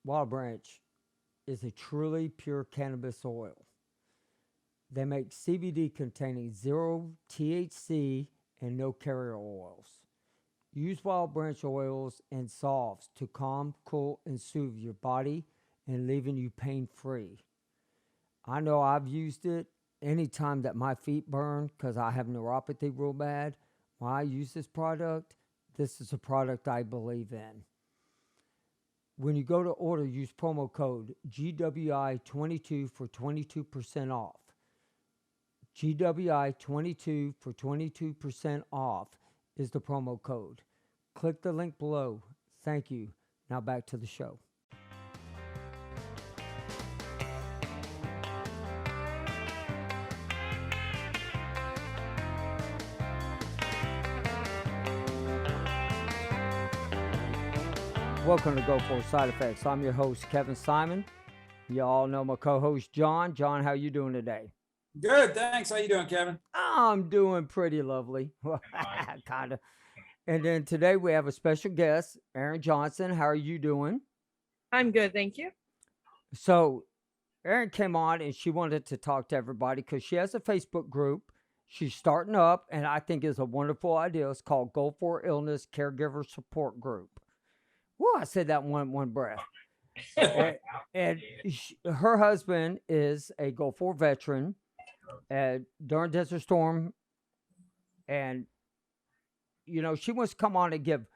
Wild Branch is a truly pure cannabis oil. They make CBD containing zero THC and no carrier oils. Use Wild Branch oils and salves to calm, cool, and soothe your body and leaving you pain free. I know I've used it anytime that my feet burn because I have neuropathy real bad. When I use this is a product I believe in. When you go to order, use promo code GWI22 for 22% off. GWI22 for 22% off is the promo code. Click the link below. Thank you. Now back to the show. Welcome to Go For Side Effects. I'm your host, Kevin Simon. You all know my co-host, John. John, how you doing today? Good, thanks. How you doing, Kevin? I'm doing pretty lovely. Kind of. And then today we have a special guest, Erin Johnson. How are you doing? I'm good, thank you. So Erin came on and she wanted to talk to everybody because she has a Facebook group. She's starting up, and I think is a wonderful idea. It's called Go For Illness Caregiver Support Group. Well, I said that one breath. Her husband is a Go For veteran during Desert Storm, and she wants to come on and give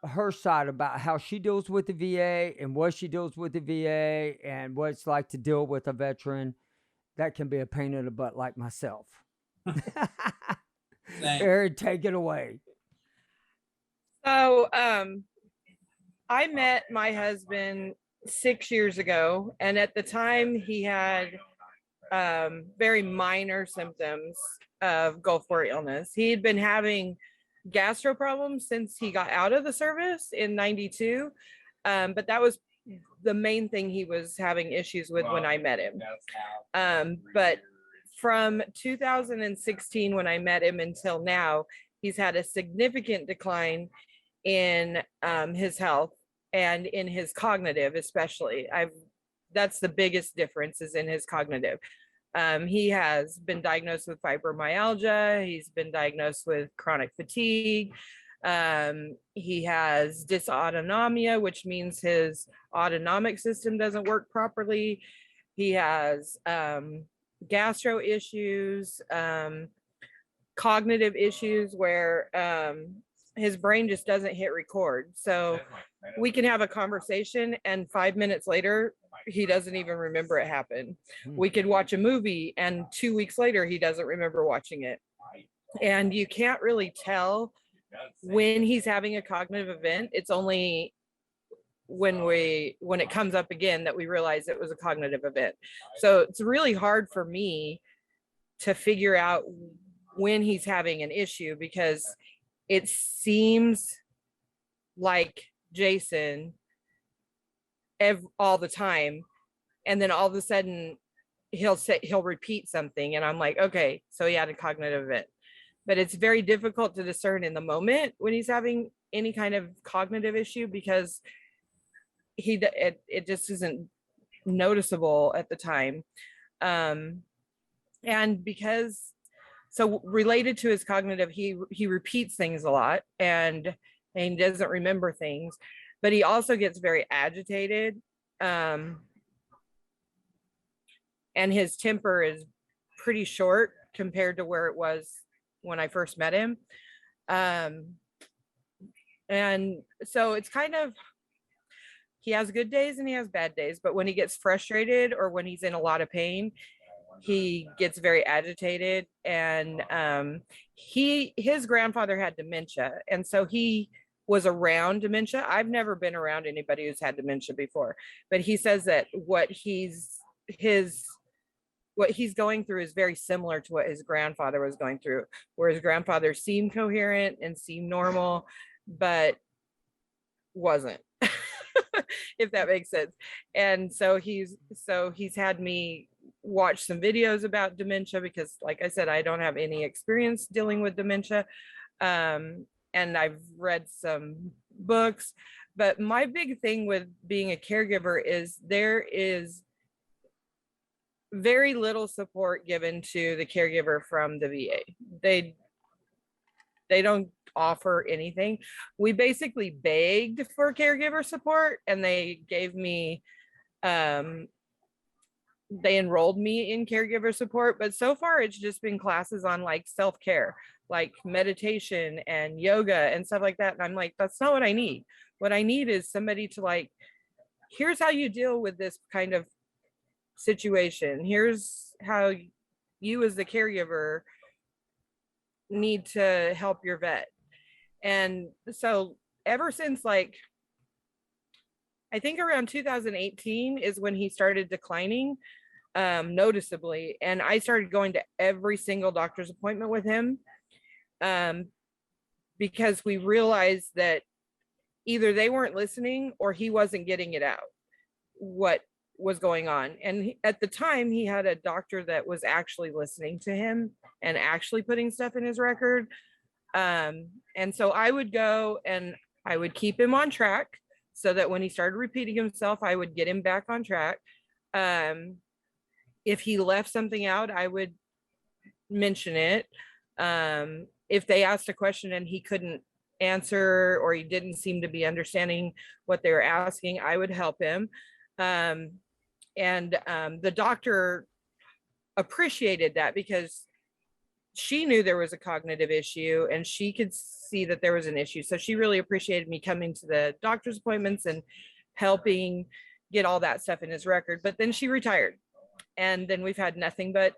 her side about how she deals with the VA and what she deals with the VA and what it's like to deal with a veteran that can be a pain in the butt like myself. Erin, take it away. So, I met my husband 6 years ago, and at the time he had very minor symptoms of Gulf War illness. He had been having gastro problems since he got out of the service in 92, but that was the main thing he was having issues with when I met him. But from 2016, when I met him, until now, he's had a significant decline in his health and in his cognitive, especially. That's the biggest difference, is in his cognitive. He has been diagnosed with fibromyalgia. He's been diagnosed with chronic fatigue. He has dysautonomia, which means his autonomic system doesn't work properly. He has gastro issues, cognitive issues where his brain just doesn't hit record. So we can have a conversation and 5 minutes later, he doesn't even remember it happened. We could watch a movie and 2 weeks later, he doesn't remember watching it. And you can't really tell when he's having a cognitive event. It's only when it comes up again that we realize it was a cognitive event. So it's really hard for me to figure out when he's having an issue, because it seems like Jason all the time, and then all of a sudden he'll repeat something, and I'm like, okay, so he had a cognitive event. But it's very difficult to discern in the moment when he's having any kind of cognitive issue, because it just isn't noticeable at the time. And because, so related to his cognitive, he repeats things a lot, and he doesn't remember things, but he also gets very agitated. And his temper is pretty short compared to where it was when I first met him. And so it's kind of, he has good days and he has bad days, but when he gets frustrated or when he's in a lot of pain, he gets very agitated. And his grandfather had dementia, and so he was around dementia. I've never been around anybody who's had dementia before, but he says that what he's going through is very similar to what his grandfather was going through, where his grandfather seemed coherent and seemed normal, but wasn't, if that makes sense. And so he's had me watch some videos about dementia, because like I said, I don't have any experience dealing with dementia. And I've read some books, But my big thing with being a caregiver is there is very little support given to the caregiver from the VA. They don't offer anything. We basically begged for caregiver support, and they gave me they enrolled me in caregiver support, but so far it's just been classes on like self-care, like meditation and yoga and stuff like that. And I'm like, that's not what I need. What I need is somebody to like, here's how you deal with this kind of situation. Here's how you as the caregiver need to help your vet. And so ever since like, I think around 2018 is when he started declining noticeably. And I started going to every single doctor's appointment with him because we realized that either they weren't listening or he wasn't getting it out, what was going on. And at the time, he had a doctor that was actually listening to him and actually putting stuff in his record. And so I would go and I would keep him on track so that when he started repeating himself, I would get him back on track. If he left something out, I would mention it. If they asked a question and he couldn't answer or he didn't seem to be understanding what they were asking, I would help him. The doctor appreciated that because she knew there was a cognitive issue and she could see that there was an issue. So she really appreciated me coming to the doctor's appointments and helping get all that stuff in his record. But then she retired. And then we've had nothing but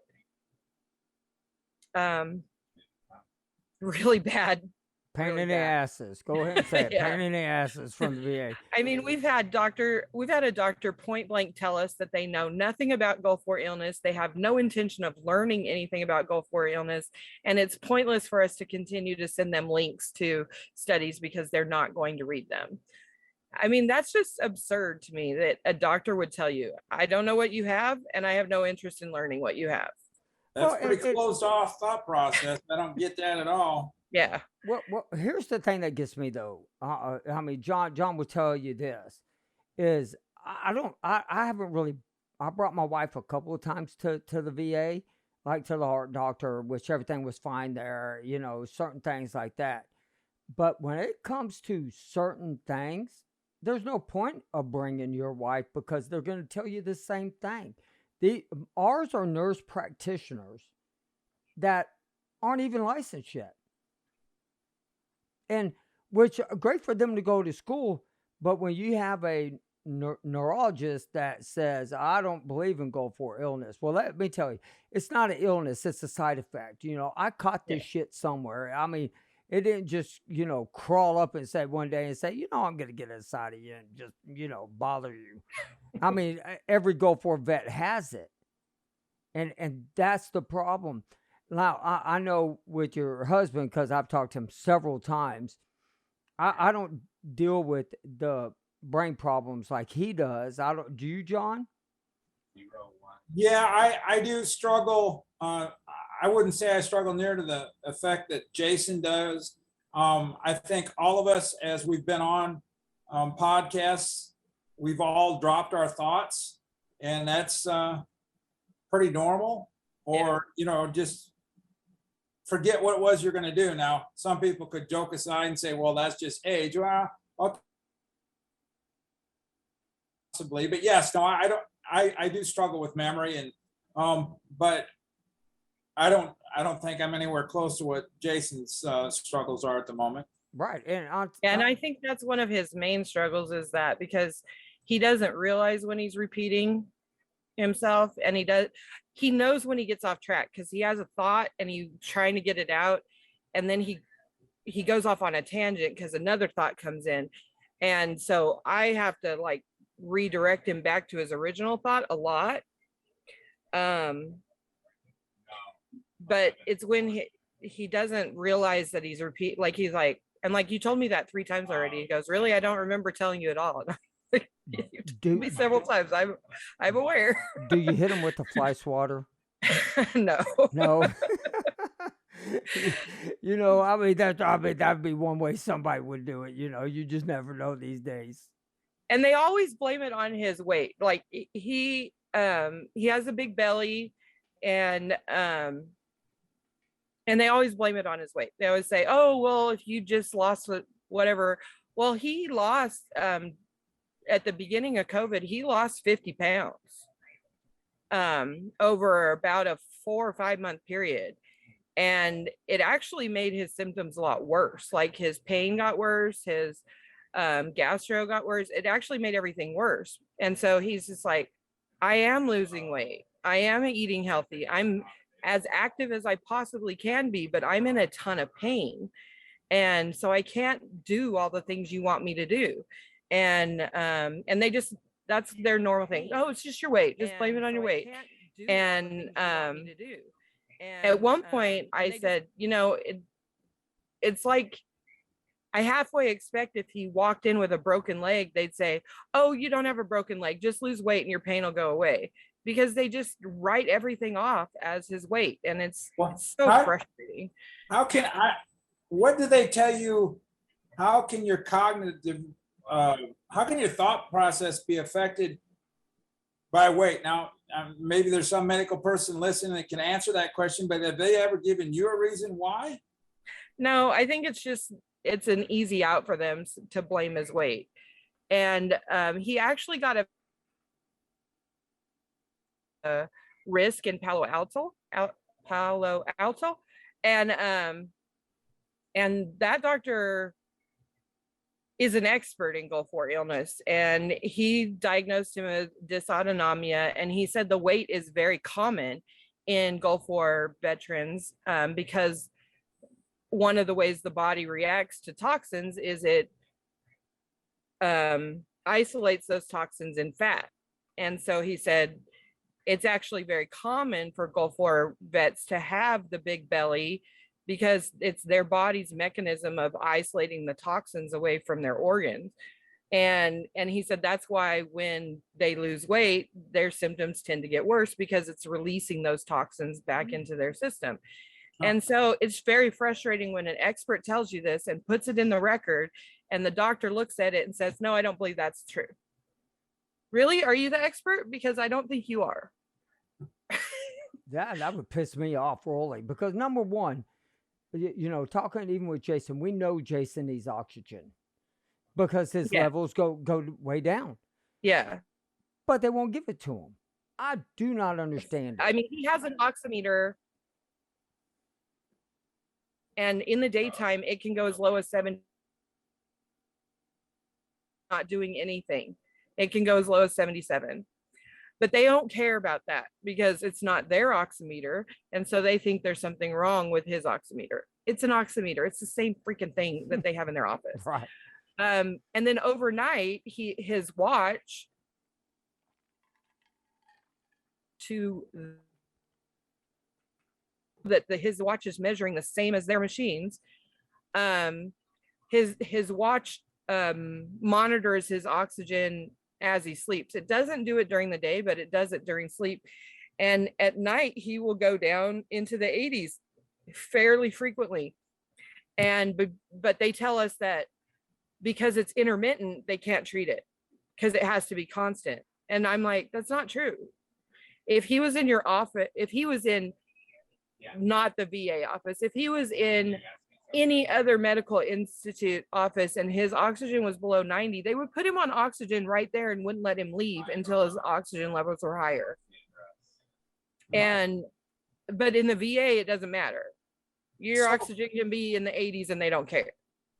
really bad pain in the asses. Go ahead and say it. Yeah. Pain in the asses from the VA. I mean, we've had a doctor point blank tell us that they know nothing about Gulf War illness. They have no intention of learning anything about Gulf War illness. And it's pointless for us to continue to send them links to studies because they're not going to read them. I mean, that's just absurd to me that a doctor would tell you, I don't know what you have, and I have no interest in learning what you have. That's pretty closed off thought process. I don't get that at all. Yeah. Well, here's the thing that gets me though. I mean, John will tell you this is I haven't really. I brought my wife a couple of times to the VA, like to the heart doctor, which everything was fine there, certain things like that. But when it comes to certain things, there's no point of bringing your wife because they're going to tell you the same thing. Ours are nurse practitioners that aren't even licensed yet. And which great for them to go to school. But when you have a neurologist that says, I don't believe in Gulf War illness. Well, let me tell you, it's not an illness. It's a side effect. I caught this shit somewhere. I mean, it didn't just, crawl up and say one day and say, I'm going to get inside of you and just, bother you. I mean, every Gulf War vet has it. And that's the problem. Now, I know with your husband, because I've talked to him several times, I don't deal with the brain problems like he does. Do you, John? Yeah, I do struggle. I wouldn't say I struggle near to the effect that Jason does. I think all of us, as we've been on podcasts, we've all dropped our thoughts, and that's pretty normal. Or, just forget what it was you're going to do. Now, some people could joke aside and say, well, that's just age. Well, okay. Possibly, but yes, no, I do struggle with memory, and but I don't think I'm anywhere close to what Jason's struggles are at the moment. Right. And I think that's one of his main struggles is that because he doesn't realize when he's repeating himself, and he knows when he gets off track because he has a thought and he's trying to get it out, and then he goes off on a tangent because another thought comes in. And so I have to like redirect him back to his original thought a lot. But it's when he doesn't realize that he's he's like, and like you told me that 3 times already. He goes, really? I don't remember telling you at all. You told me several times. I'm aware. Do you hit him with the fly swatter? No. You know, that'd be one way somebody would do it. You know, you just never know these days. And they always blame it on his weight. Like he has a big belly, and they always blame it on his weight. They always say, oh, well, if you just lost whatever. Well, he lost at the beginning of COVID, he lost 50 pounds over about a 4 or 5 month period. And it actually made his symptoms a lot worse. Like his pain got worse, his gastro got worse. It actually made everything worse. And so he's just like, I am losing weight. I am eating healthy. I'm as active as I possibly can be, but I'm in a ton of pain. And so I can't do all the things you want me to do. And they just, that's their normal thing. Oh, it's just your weight. Just blame it on your weight. And at one point I said, you know, it's like, I halfway expect if he walked in with a broken leg, they'd say, oh, you don't have a broken leg, just lose weight and your pain will go away. Because they just write everything off as his weight. And it's so frustrating. What do they tell you? How can your cognitive, how can your thought process be affected by weight? Now, maybe there's some medical person listening that can answer that question, but have they ever given you a reason why? No, I think it's an easy out for them to blame his weight. And he actually got a risk in Palo Alto. And that doctor is an expert in Gulf War illness, and he diagnosed him with dysautonomia. And he said the weight is very common in Gulf War veterans because one of the ways the body reacts to toxins is it isolates those toxins in fat. And so he said it's actually very common for Gulf War vets to have the big belly because it's their body's mechanism of isolating the toxins away from their organs. And he said that's why when they lose weight, their symptoms tend to get worse because it's releasing those toxins back into their system. And so it's very frustrating when an expert tells you this and puts it in the record, and the doctor looks at it and says, no, I don't believe that's true. Really? Are you the expert? Because I don't think you are. That would piss me off, really, because number one, you know, talking even with Jason, we know Jason needs oxygen because his levels go way down. Yeah. But they won't give it to him. I do not understand it. I mean, he has an oximeter, and in the daytime, it can go as low as 7, not doing anything. It can go as low as 77. But they don't care about that because it's not their oximeter. And so they think there's something wrong with his oximeter. It's an oximeter. It's the same freaking thing that they have in their office. Right. And then overnight, his watch his watch is measuring the same as their machines. His watch monitors his oxygen as he sleeps. It doesn't do it during the day, but it does it during sleep. And at night, he will go down into the 80s fairly frequently. But they tell us that because it's intermittent, they can't treat it because it has to be constant. And I'm like, that's not true. If he was in your office, if he was in not the VA office, if he was in any other medical institute office and his oxygen was below 90, they would put him on oxygen right there and wouldn't let him leave until his oxygen levels were higher. But in the VA, it doesn't matter. Your oxygen can be in the 80s and they don't care.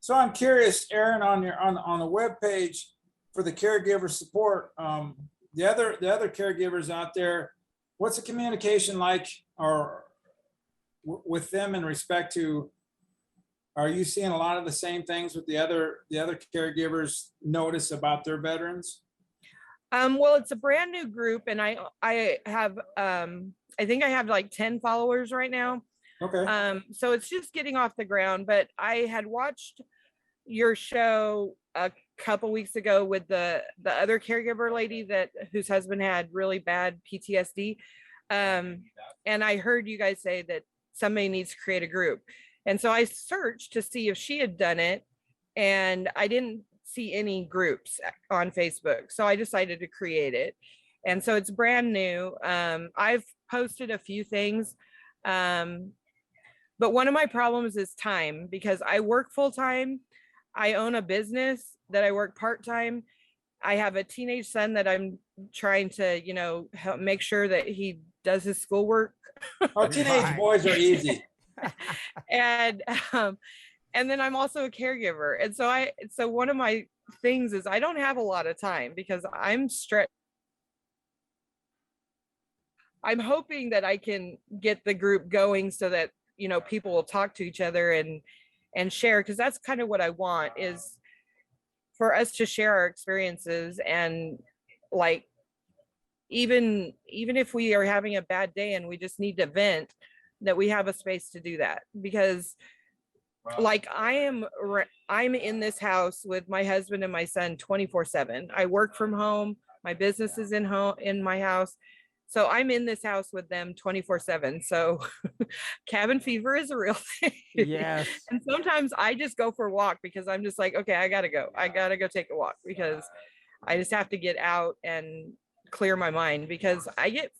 So I'm curious, Erin, on the webpage for the caregiver support, the other caregivers out there, what's the communication like or with them in respect to? Are you seeing a lot of the same things with the other caregivers notice about their veterans? Well, it's a brand new group, and I have I think I have like 10 followers right now. Okay. So it's just getting off the ground. But I had watched your show a couple weeks ago with the other caregiver lady whose husband had really bad PTSD. And I heard you guys say that somebody needs to create a group. And so I searched to see if she had done it, and I didn't see any groups on Facebook. So I decided to create it. And so it's brand new. I've posted a few things. But one of my problems is time, because I work full time. I own a business that I work part time. I have a teenage son that I'm trying to, help make sure that he does his schoolwork. Oh, teenage Right. boys are easy. and um, and then I'm also a caregiver. And so one of my things is I don't have a lot of time because I'm stretched. I'm hoping that I can get the group going so that, people will talk to each other and share, because that's kind of what I want, is for us to share our experiences. And like, even if we are having a bad day and we just need to vent, that we have a space to do that. Because like I'm in this house with my husband and my son 24/7. I work from home. My business is in my house. So I'm in this house with them 24/7. So cabin fever is a real thing. Yes. And sometimes I just go for a walk because I'm just like, okay, I gotta go take a walk, because I just have to get out and clear my mind, because I get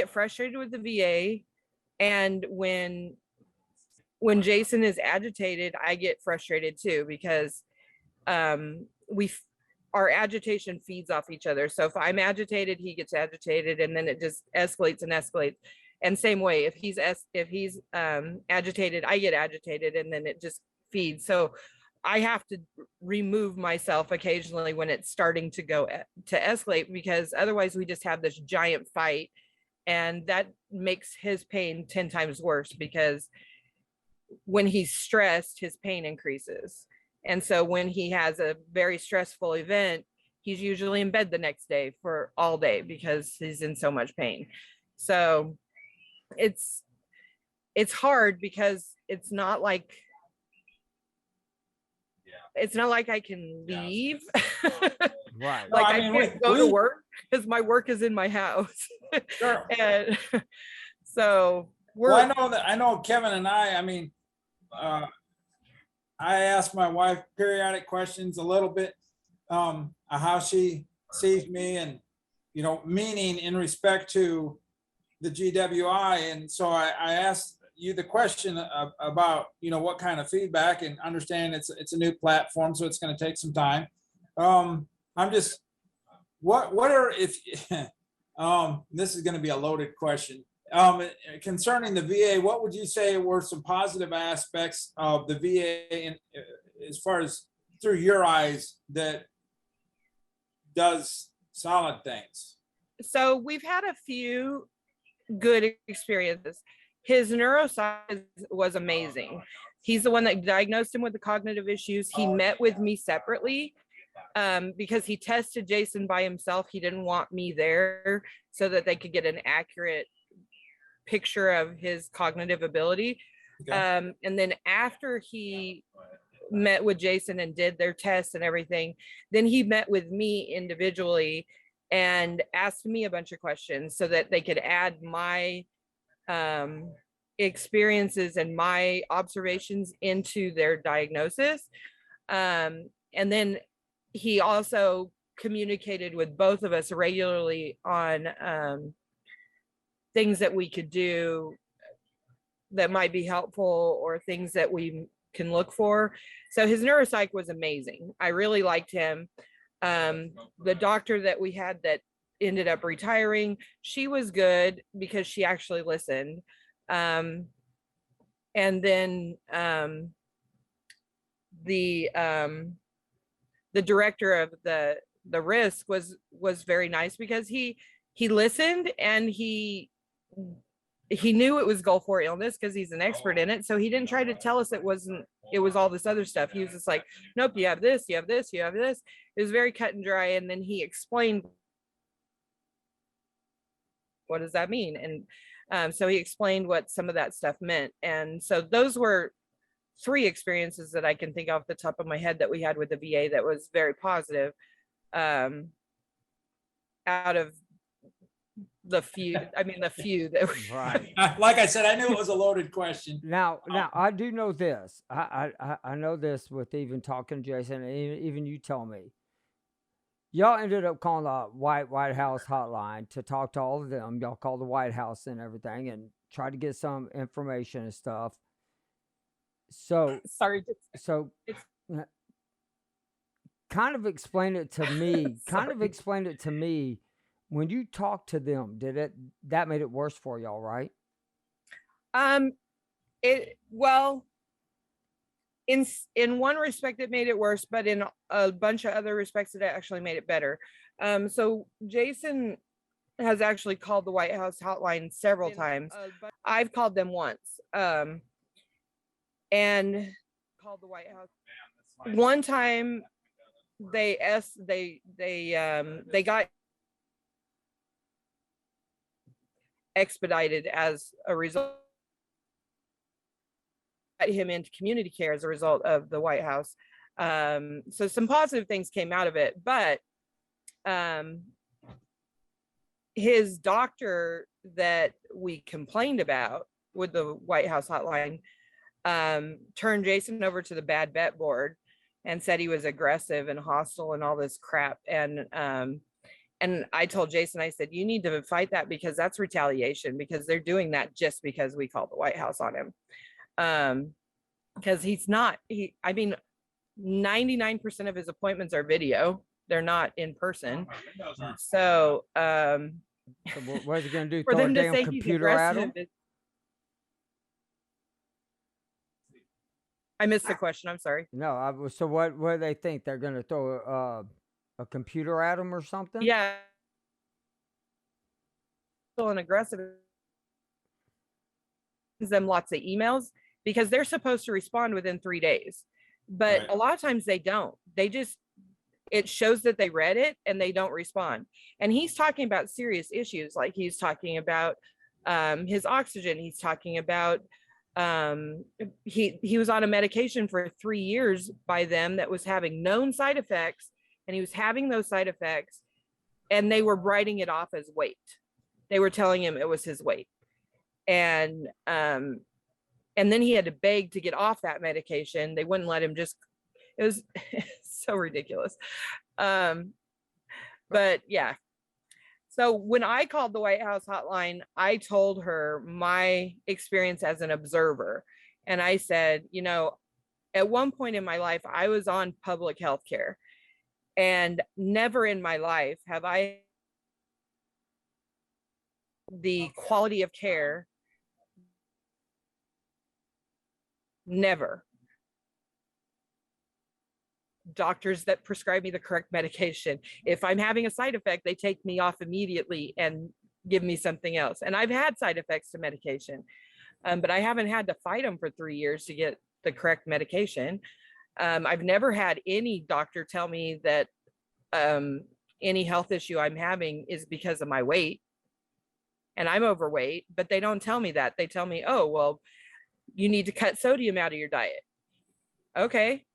frustrated with the VA. And when Jason is agitated, I get frustrated too, because our agitation feeds off each other. So if I'm agitated, he gets agitated, and then it just escalates and escalates. And same way, if he's agitated, I get agitated, and then it just feeds. So I have to remove myself occasionally when it's starting to go to escalate, because otherwise we just have this giant fight, and that makes his pain 10 times worse, because when he's stressed, his pain increases. And so when he has a very stressful event, he's usually in bed the next day for all day because he's in so much pain. So it's hard, because it's not like I can leave. Right. Like, I I mean, can't go to work because my work is in my house. Sure. And so Well, I know Kevin and I mean, I ask my wife periodic questions a little bit, how she sees me, and, meaning in respect to the GWI. And so I asked you the question about, what kind of feedback, and understand it's a new platform, so it's going to take some time. I'm just, what are, if, this is going to be a loaded question. Concerning the VA, what would you say were some positive aspects of the VA, as far as through your eyes, that does solid things? So we've had a few good experiences. His neuroscience was amazing. He's the one that diagnosed him with the cognitive issues. He met with me separately because he tested Jason by himself. He didn't want me there so that they could get an accurate picture of his cognitive ability. Okay. And then after he met with Jason and did their tests and everything, then he met with me individually and asked me a bunch of questions so that they could add my experiences and my observations into their diagnosis. And then he also communicated with both of us regularly on things that we could do that might be helpful, or things that we can look for. So his neuropsych was amazing. I really liked him. The doctor that we had that ended up retiring, she was good because she actually listened. And then the director of the risk was very nice, because he listened, and he knew it was Gulf War illness because he's an expert in it. So he didn't try to tell us it was all this other stuff. He was just like, nope, you have this, you have this, you have this. It was very cut and dry. And then he explained, what does that mean? And so he explained what some of that stuff meant. And so those were 3 experiences that I can think off the top of my head that we had with the VA that was very positive, out of the few that Right. Like I said, I knew it was a loaded question. Now, I do know this. I know this with even talking to Jason, and even you tell me. Y'all ended up calling the White House hotline to talk to all of them. Y'all called the White House and everything, and tried to get some information and stuff. So, sorry. so uh, kind of explain it to me. Kind of Sorry. explain it to me. When you talked to them, that made it worse for y'all, right? Well, in one respect it made it worse, but in a bunch of other respects it actually made it better. So Jason has actually called the White House hotline several times. I've called them once. And called the White House. One time they got expedited as a result, him into community care as a result of the White House. So some positive things came out of it, but his doctor that we complained about with the White House hotline turned Jason over to the bad vet board and said he was aggressive and hostile and all this crap. And I told Jason, I said, you need to fight that, because that's retaliation, because they're doing that just because we called the White House on him. Because he's not, 99% of his appointments are video. They're not in person. So, So what is he going to do? for Throw a them to damn say he's computer at him? aggressive, I missed the question. I'm sorry. No, so what do they think? They're going to throw a computer at him or something? Yeah. So an aggressive, them lots of emails because they're supposed to respond within 3 days, but Right. a lot of times they don't. It shows that they read it and they don't respond. And he's talking about serious issues, like he's talking about his oxygen. He's talking about he was on a medication for 3 years by them that was having known side effects, and he was having those side effects, and they were writing it off as weight. They were telling him it was his weight, and then he had to beg to get off that medication. They wouldn't let him. It was so ridiculous. But yeah. So when I called the White House hotline, I told her my experience as an observer. And I said, at one point in my life, I was on public health care, and never in my life have I the quality of care. Never. Doctors that prescribe me the correct medication. If I'm having a side effect, they take me off immediately and give me something else. And I've had side effects to medication, but I haven't had to fight them for 3 years to get the correct medication. I've never had any doctor tell me that any health issue I'm having is because of my weight, and I'm overweight, but they don't tell me that. They tell me, oh, well, you need to cut sodium out of your diet. Okay.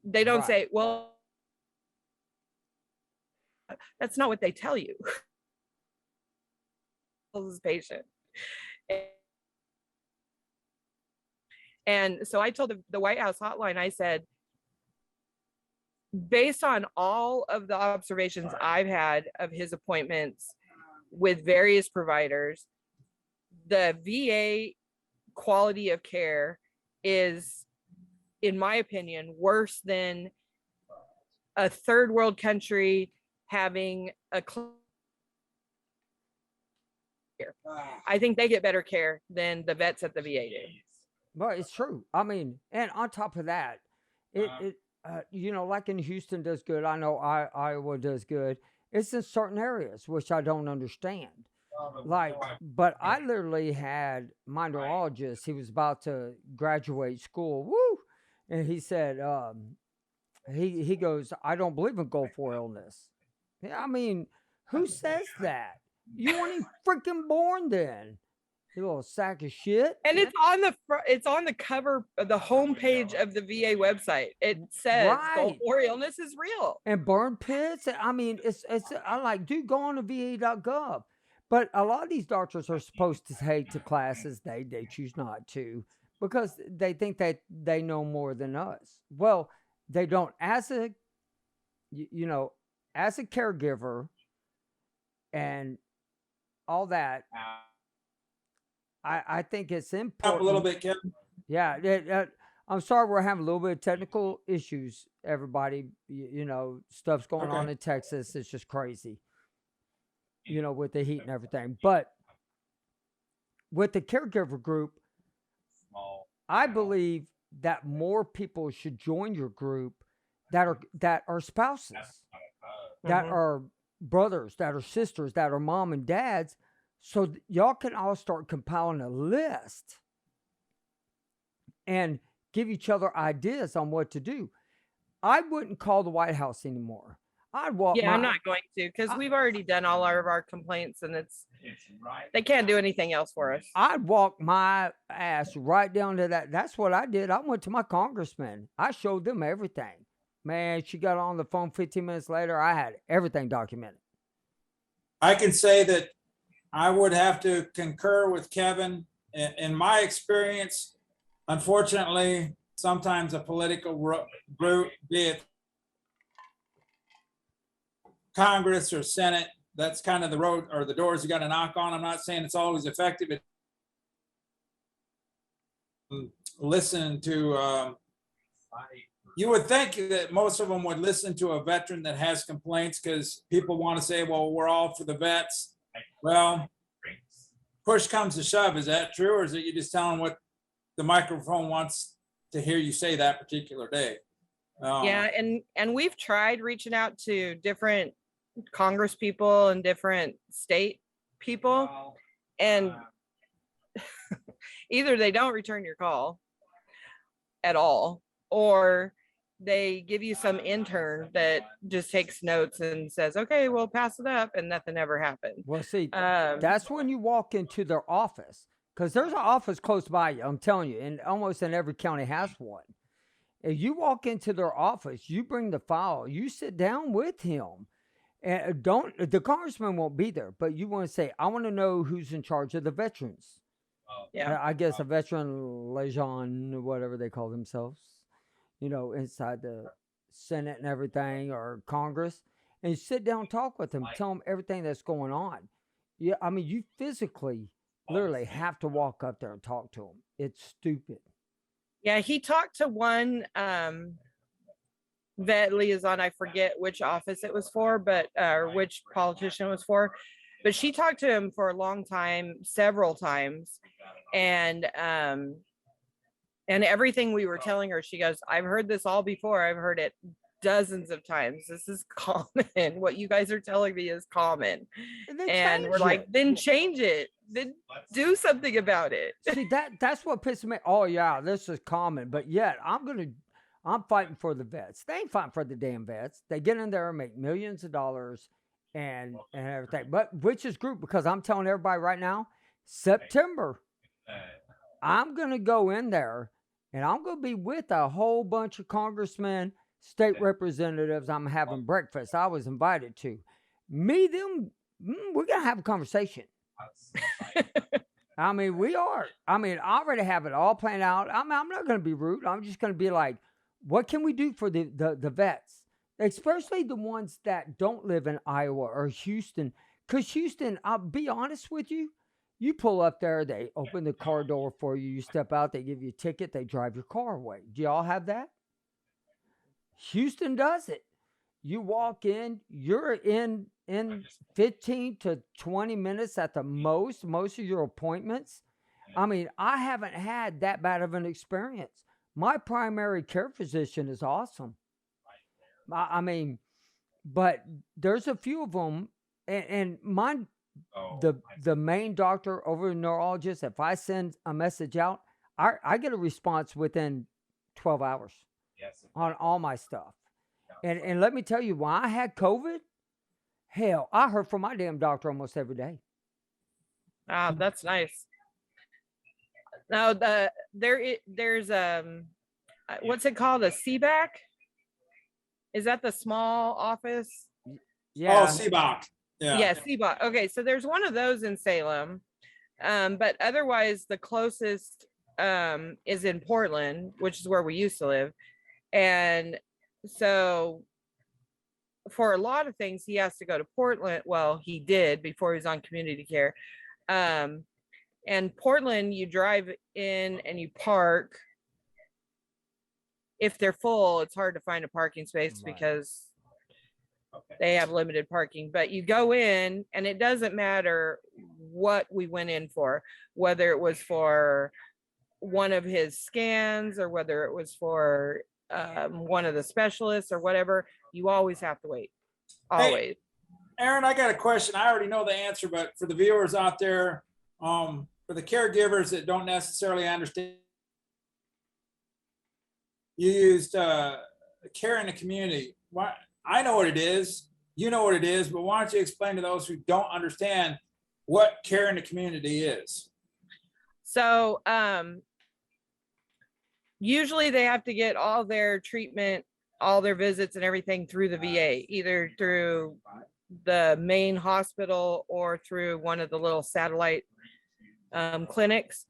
They don't say, well, that's not what they tell you. This patient. And so I told the White House hotline, I said, based on all of the observations I've had of his appointments with various providers, the VA quality of care is, in my opinion, worse than a third world country having a I think they get better care than the vets at the VA do. But it's true. I mean, and on top of that, like in Houston does good. I know Iowa does good. It's in certain areas, which I don't understand. But I literally had my neurologist. He was about to graduate school. Woo! And he said, he goes, I don't believe in Gulf War illness. I mean, who says that? You weren't even freaking born then. You little sack of shit. And it's on the cover of the homepage of the VA website. It says Gulf War illness is real. And burn pits. I mean, it's I like, dude, go on to VA.gov. But a lot of these doctors are supposed to take to classes. They choose not to because they think that they know more than us. Well, they don't. As a you know, as a caregiver and all that, I think it's Up a little important. bit, Kevin. Yeah, I'm sorry we're having a little bit of technical issues. Everybody, stuff's going on Okay. in Texas. It's just crazy, with the heat and everything. But with the caregiver group, I believe that more people should join your group that are spouses, that Mhm. are brothers, that are sisters, that are mom and dads, so y'all can all start compiling a list and give each other ideas on what to do. I wouldn't call the White House anymore. I'd walk Yeah, I'm my not going to because I, we've already done all of our complaints and they can't do anything else for us. I'd walk my ass right down to that. That's what I did. I went to my congressman. I showed them everything. Man, she got on the phone 15 minutes later. I had everything documented. I can say that I would have to concur with Kevin. In my experience, unfortunately, sometimes a political group, be it Congress or Senate, that's kind of the road or the doors you got to knock on. I'm not saying it's always effective. Listen to, you would think that most of them would listen to a veteran that has complaints because people want to say, well, we're all for the vets. Well, push comes to shove. Is that true? Or is it you just telling what the microphone wants to hear you say that particular day? Yeah, and we've tried reaching out to different Congress people and different state people, and either they don't return your call at all, or they give you some intern that just takes notes and says, okay, we'll pass it up, and nothing ever happened. Well, see, Um, that's when you walk into their office because there's an office close by you. I'm telling you, and almost in every county has one. If you walk into their office, you bring the file, you sit down with him. And the congressman won't be there, but you want to say, I want to know who's in charge of the veterans. yeah. I guess a veteran liaison, whatever they call themselves, inside the Senate and everything or Congress, and you sit down and talk with them, tell them everything that's going on. Yeah, I mean, you physically, literally have to walk up there and talk to them. It's stupid. Yeah, he talked to one vet liaison. I forget which office it was for, but or which politician it was for. But she talked to him for a long time, several times, and everything we were telling her, she goes, I've heard this all before. I've heard it dozens of times. This is common. What you guys are telling me is common. And then And we're change like, it. then change it. Then do something about it. See, that's what pisses me. Oh yeah, this is common, but yet I'm fighting for the vets. They ain't fighting for the damn vets. They get in there and make millions of dollars and everything. But which is group? Because I'm telling everybody right now, September, I'm gonna go in there and I'm gonna be with a whole bunch of congressmen, state representatives. I'm having breakfast. I was invited to. Me, them, we're gonna have a conversation. I mean, we are. I mean, I already have it all planned out. I'm not going to be rude. I'm just going to be like, what can we do for the vets, especially the ones that don't live in Iowa or Houston? Because Houston, I'll be honest with you, you pull up there, they open the car door for you, you step out, they give you a ticket, they drive your car away. Do y'all have that? Houston does it. You walk in, you're in 15 to 20 minutes at the most of your appointments. I mean, I haven't had that bad of an experience. My primary care physician is awesome. I mean, but there's a few of them, and mine, the main doctor over the neurologist, if I send a message out, I get a response within 12 hours on all my stuff. And let me tell you, when I had COVID, hell, I heard from my damn doctor almost every day. Ah, that's nice. Now there's what's it called? A CBAC? Is that the small office? Oh, CBOC. Yeah, CBOT. Okay, so there's one of those in Salem. But otherwise the closest is in Portland, which is where we used to live. And so for a lot of things he has to go to Portland. Well, he did before he was on community care. And Portland, you drive in and you park. If they're full, it's hard to find a parking space because they have limited parking, but you go in and it doesn't matter what we went in for, whether it was for one of his scans or whether it was for one of the specialists or whatever, you always have to wait. Always. Hey, Erin, I got a question. I already know the answer, but for the viewers out there, for the caregivers that don't necessarily understand, you used care in the community. Why? I know what it is. You know what it is, but why don't you explain to those who don't understand what care in the community is? So usually they have to get all their treatment, all their visits and everything through the VA, either through the main hospital or through one of the little satellite clinics.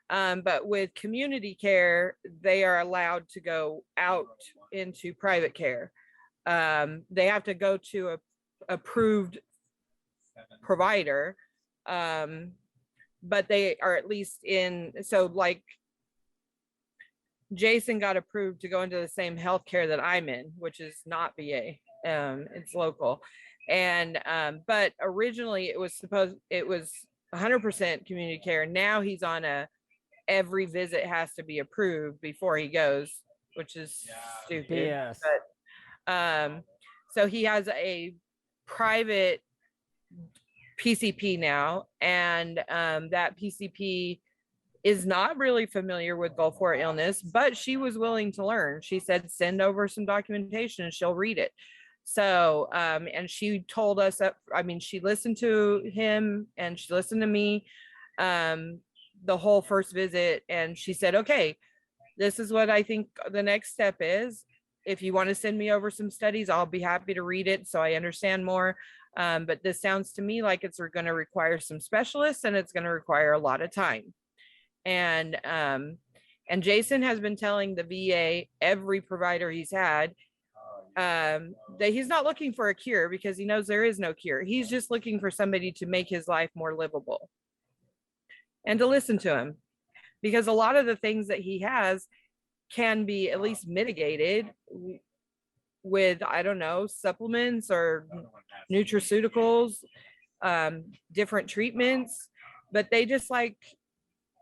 But with community care, they are allowed to go out into private care. They have to go to a approved provider, but they are at least in. So like Jason got approved to go into the same healthcare that I'm in, which is not VA. It's local. And but originally it was 100% community care. Now he's on every visit has to be approved before he goes, which is stupid. Yes. But so he has a private PCP now, and that PCP is not really familiar with Gulf War illness, but she was willing to learn. She said, send over some documentation and she'll read it. So, and she told us that, I mean, she listened to him and she listened to me the whole first visit. And she said, okay, this is what I think the next step is. If you want to send me over some studies, I'll be happy to read it so I understand more. But this sounds to me like it's going to require some specialists and it's going to require a lot of time. And Jason has been telling the VA, every provider he's had, that he's not looking for a cure because he knows there is no cure. He's just looking for somebody to make his life more livable and to listen to him, because a lot of the things that he has can be at least mitigated with, I don't know, supplements or nutraceuticals, different treatments, but they just like,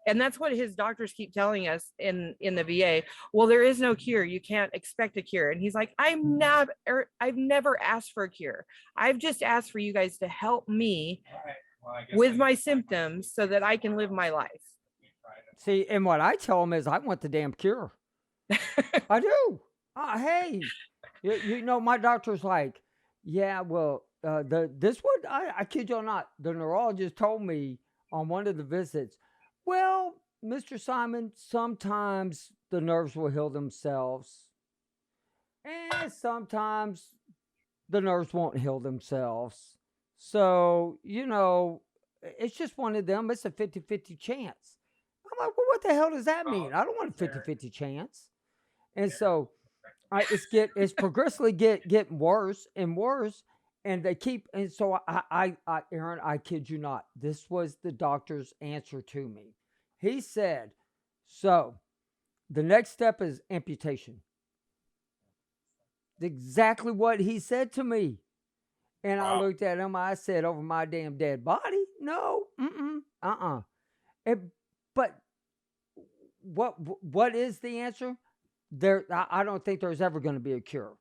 and that's what his doctors keep telling us in the VA. Well, there is no cure. You can't expect a cure. And he's like, I've never asked for a cure. I've just asked for you guys to help me with my symptoms so that I can live my life. See, and what I tell them is I want the damn cure. I do. Hey, you know, my doctor's like, yeah, well, this one, I kid you not, the neurologist told me on one of the visits, well, Mr. Simon, sometimes the nerves will heal themselves, and sometimes the nerves won't heal themselves. So, you know, it's just one of them. It's a 50-50 chance. I'm like, well, what the hell does that mean? I don't want a 50-50 chance. And so it's progressively getting worse and worse. And they keep, and so Erin, I kid you not, this was the doctor's answer to me. He said, so the next step is amputation. Exactly what he said to me. And I looked at him, I said, over my damn dead body? No, but what is the answer? I don't think there's ever going to be a cure.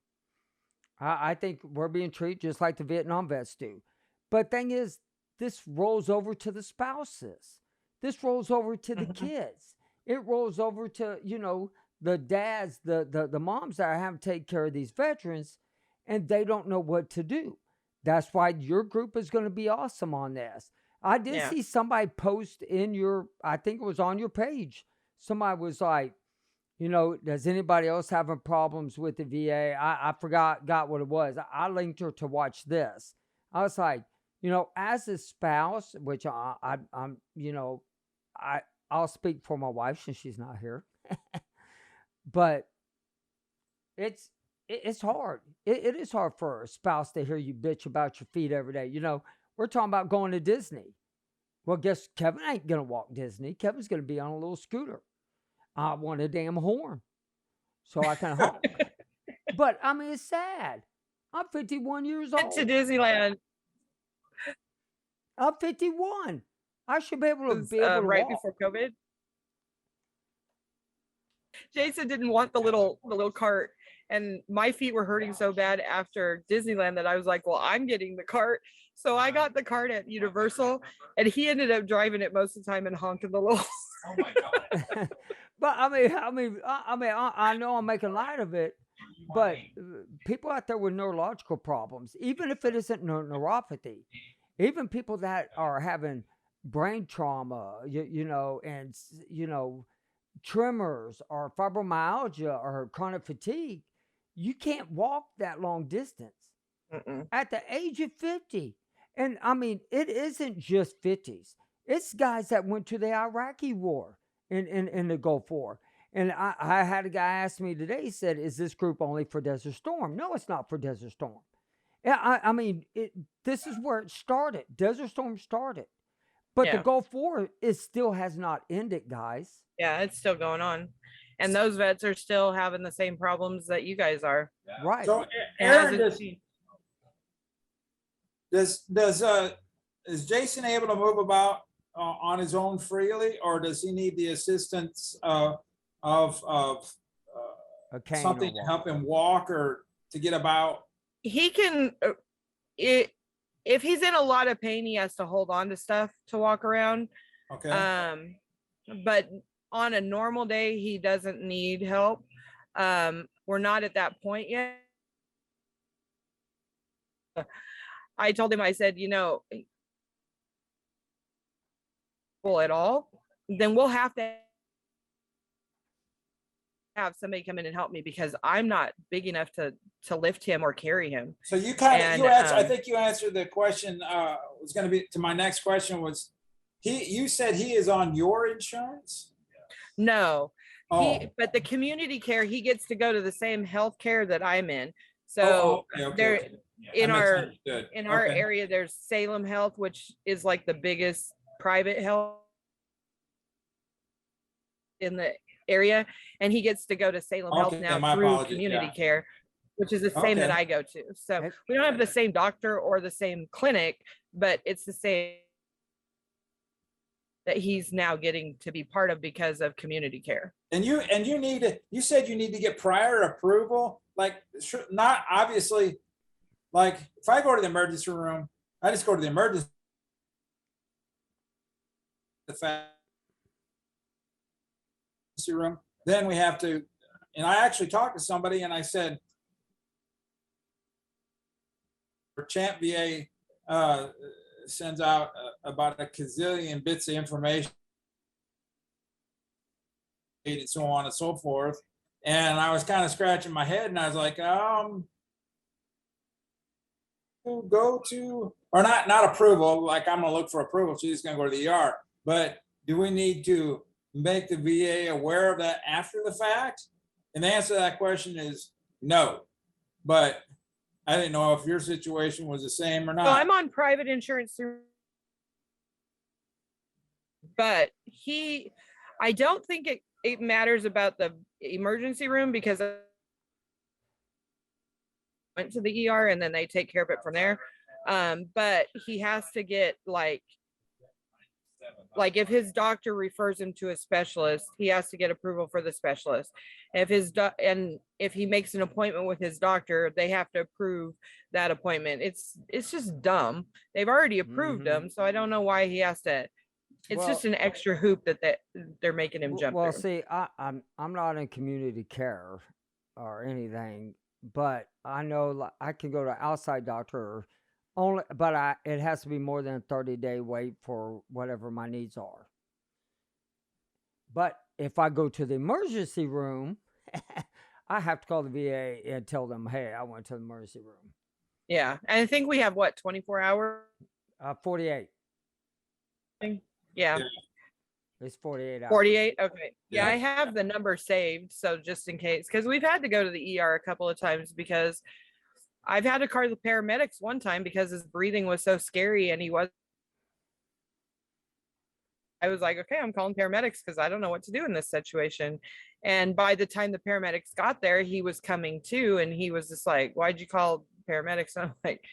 I think we're being treated just like the Vietnam vets do. But thing is, this rolls over to the spouses. This rolls over to the kids. It rolls over to, you know, the dads, the moms that are having to take care of these veterans, and they don't know what to do. That's why your group is going to be awesome on this. I did see somebody post in your, I think it was on your page. Somebody was like, you know, does anybody else having problems with the VA? I got what it was. I linked her to watch this. I was like, As a spouse, which I'm, I I'll speak for my wife since she's not here, but it's it's hard. It is hard for a spouse to hear you bitch about your feet every day. We're talking about going to Disney. Well, guess Kevin ain't gonna walk Disney. Kevin's gonna be on a little scooter. I want a damn horn so I can honk. But I mean, it's sad. I'm 51 years Went to old. Disneyland I'm 51. I should be able was, to right walk. before COVID. Jason didn't want the little cart, and my feet were hurting so bad after Disneyland that I was like, well, I'm getting the cart. So I got the cart at Universal, and he ended up driving it most of the time and honking the little. Oh my God. But I know I'm making light of it, but people out there with neurological problems, even if it isn't neuropathy, even people that are having brain trauma, and tremors or fibromyalgia or chronic fatigue, you can't walk that long distance Mm-mm. at the age of 50. And I mean, it isn't just 50s. It's guys that went to the Iraqi war in the Gulf War. And I had a guy ask me today, he said, is this group only for Desert Storm? No, it's not for Desert Storm. Yeah, I mean, this is where it started. Desert Storm started. But the Yeah. Gulf War, it still has not ended, guys. Yeah, it's still going on. And those vets are still having the same problems that you guys are. Right. So It Aaron, hasn't changed. is Jason able to move about on his own freely, or does he need the assistance of A cane or something to walk. help him walk or to get about? He can, if he's in a lot of pain, he has to hold on to stuff to walk around. Okay. But on a normal day, he doesn't need help. We're not at that point yet. I told him, I said, at all, then we'll have to have somebody come in and help me, because I'm not big enough to lift him or carry him. So you kind of, And, I think you answered the question, was going to be to my next question was, you said he is on your insurance? No, Oh. but the community care, he gets to go to the same health care that I'm in. So Oh, okay. there, in I our misunderstood. in our Okay. area, there's Salem Health, which is like the biggest private health in the area, and he gets to go to Salem Health Okay, now my through apologies, community yeah. care, which is the same that Okay. I go to. So Okay. we don't have the same doctor or the same clinic, but it's the same that he's now getting to be part of because of community care. And you you said you need to get prior approval, like not obviously, like if I go to the emergency room, I just go to the emergency room. Then we have to, and I actually talked to somebody and I said, Champ VA sends out about a gazillion bits of information and so on and so forth. And I was kind of scratching my head and I was like, go to, or not approval, like I'm gonna look for approval, she's gonna go to the ER, but do we need to make the VA aware of that after the fact? And the answer to that question is no, but I didn't know if your situation was the same or not. So I'm on private insurance, but I don't think it matters about the emergency room, because I went to the ER and then they take care of it from there. But he has to get like if his doctor refers him to a specialist, he has to get approval for the specialist. If if he makes an appointment with his doctor, they have to approve that appointment. It's just dumb. They've already approved him, so I don't know why he has to. It's just an extra hoop that they're making him jump Well, through. see, I'm not in community care or anything, but I know I can go to outside doctor only, but it has to be more than a 30-day wait for whatever my needs are. But if I go to the emergency room, I have to call the VA and tell them, hey, I went to the emergency room. Yeah, and I think we have 24 hours. 48. Yeah. Yeah. It's 48 hours. 48. Okay. Yeah, Yeah. I have the number saved. So just in case, because we've had to go to the ER a couple of times because I've had to call the paramedics one time because his breathing was so scary and I was like, okay, I'm calling paramedics because I don't know what to do in this situation. And by the time the paramedics got there, he was coming to, and he was just like, why'd you call paramedics? And I'm like,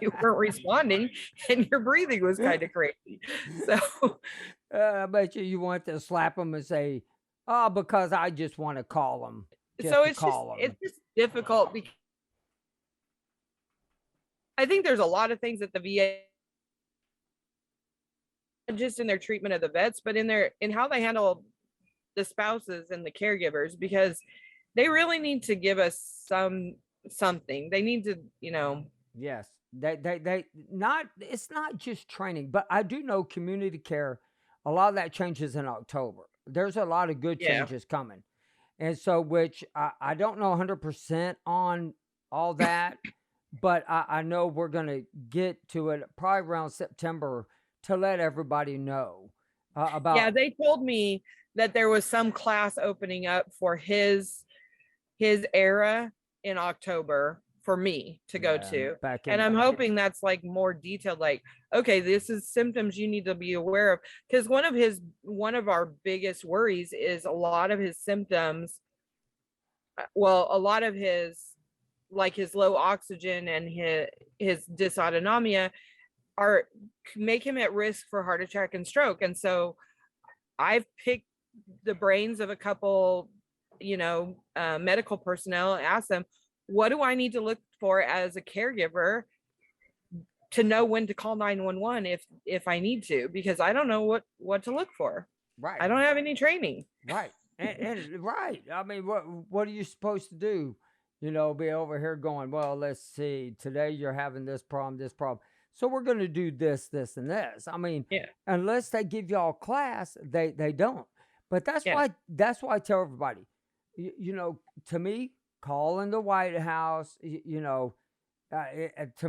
you weren't responding and your breathing was kind of crazy. So I bet you want to slap them and say, oh, because I just want to call them. so it's just difficult because I think there's a lot of things at the VA, not just in their treatment of the vets, but in how they handle the spouses and the caregivers, because they really need to give us something. They need to, Yes, they not. It's not just training, but I do know community care. A lot of that changes in October. There's a lot of good Yeah. changes coming, and so which I don't know 100% on all that, but I know we're gonna get to it probably around September to let everybody know about. Yeah, they told me that there was some class opening up for his era in October for me to go to. back in. And I'm hoping that's like more detailed, like, okay, this is symptoms you need to be aware of. Because one of our biggest worries is a lot of his symptoms, a lot of his, like his low oxygen and his dysautonomia are make him at risk for heart attack and stroke. And so I've picked the brains of a couple, medical personnel and asked them, what do I need to look for as a caregiver to know when to call 911 if I need to, because I don't know what to look for. Right. I don't have any training. Right. And right. I mean, what are you supposed to do? Be over here going, well, let's see, today you're having this problem. So we're going to do this, this, and this. I mean, Yeah. Unless they give y'all class, they don't. But that's why I tell everybody, to me, calling the White House, to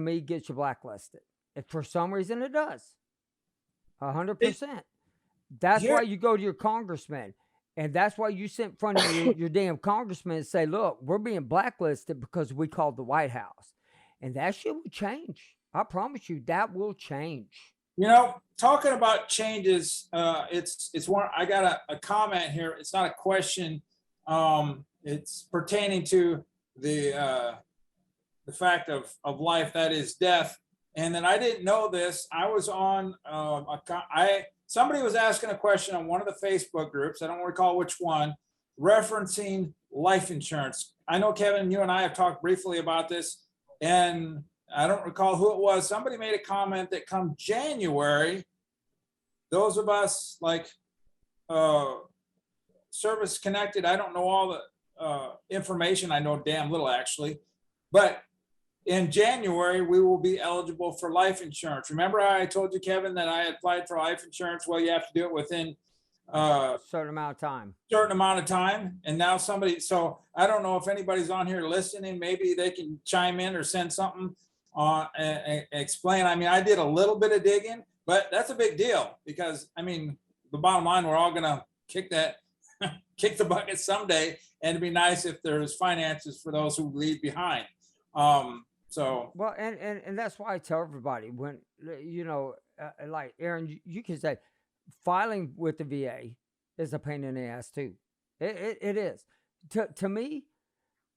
me, gets you blacklisted. If for some reason it does, 100%. That's why you go to your congressman. And that's why you sit in front of your damn congressman and say, look, we're being blacklisted because we called the White House. And that shit will change. I promise you, that will change. Talking about changes, it's one. I got a comment here. It's not a question. It's pertaining to the fact of life, that is death. And then I didn't know this. I was on somebody was asking a question on one of the Facebook groups. I don't recall which one, referencing life insurance. I know, Kevin, you and I have talked briefly about this, and I don't recall who it was. Somebody made a comment that come January, those of us like service connected, I don't know all the information. I know damn little actually, but in January, we will be eligible for life insurance. Remember I told you, Kevin, that I applied for life insurance? Well, you have to do it within a certain amount of time. And now so I don't know if anybody's on here listening, maybe they can chime in or send something and explain. I mean, I did a little bit of digging, but that's a big deal because, I mean, the bottom line, we're all going to kick the bucket someday. And it'd be nice if there's finances for those who leave behind. Well, and that's why I tell everybody when, like Erin, you can say filing with the VA is a pain in the ass too. It is. To me,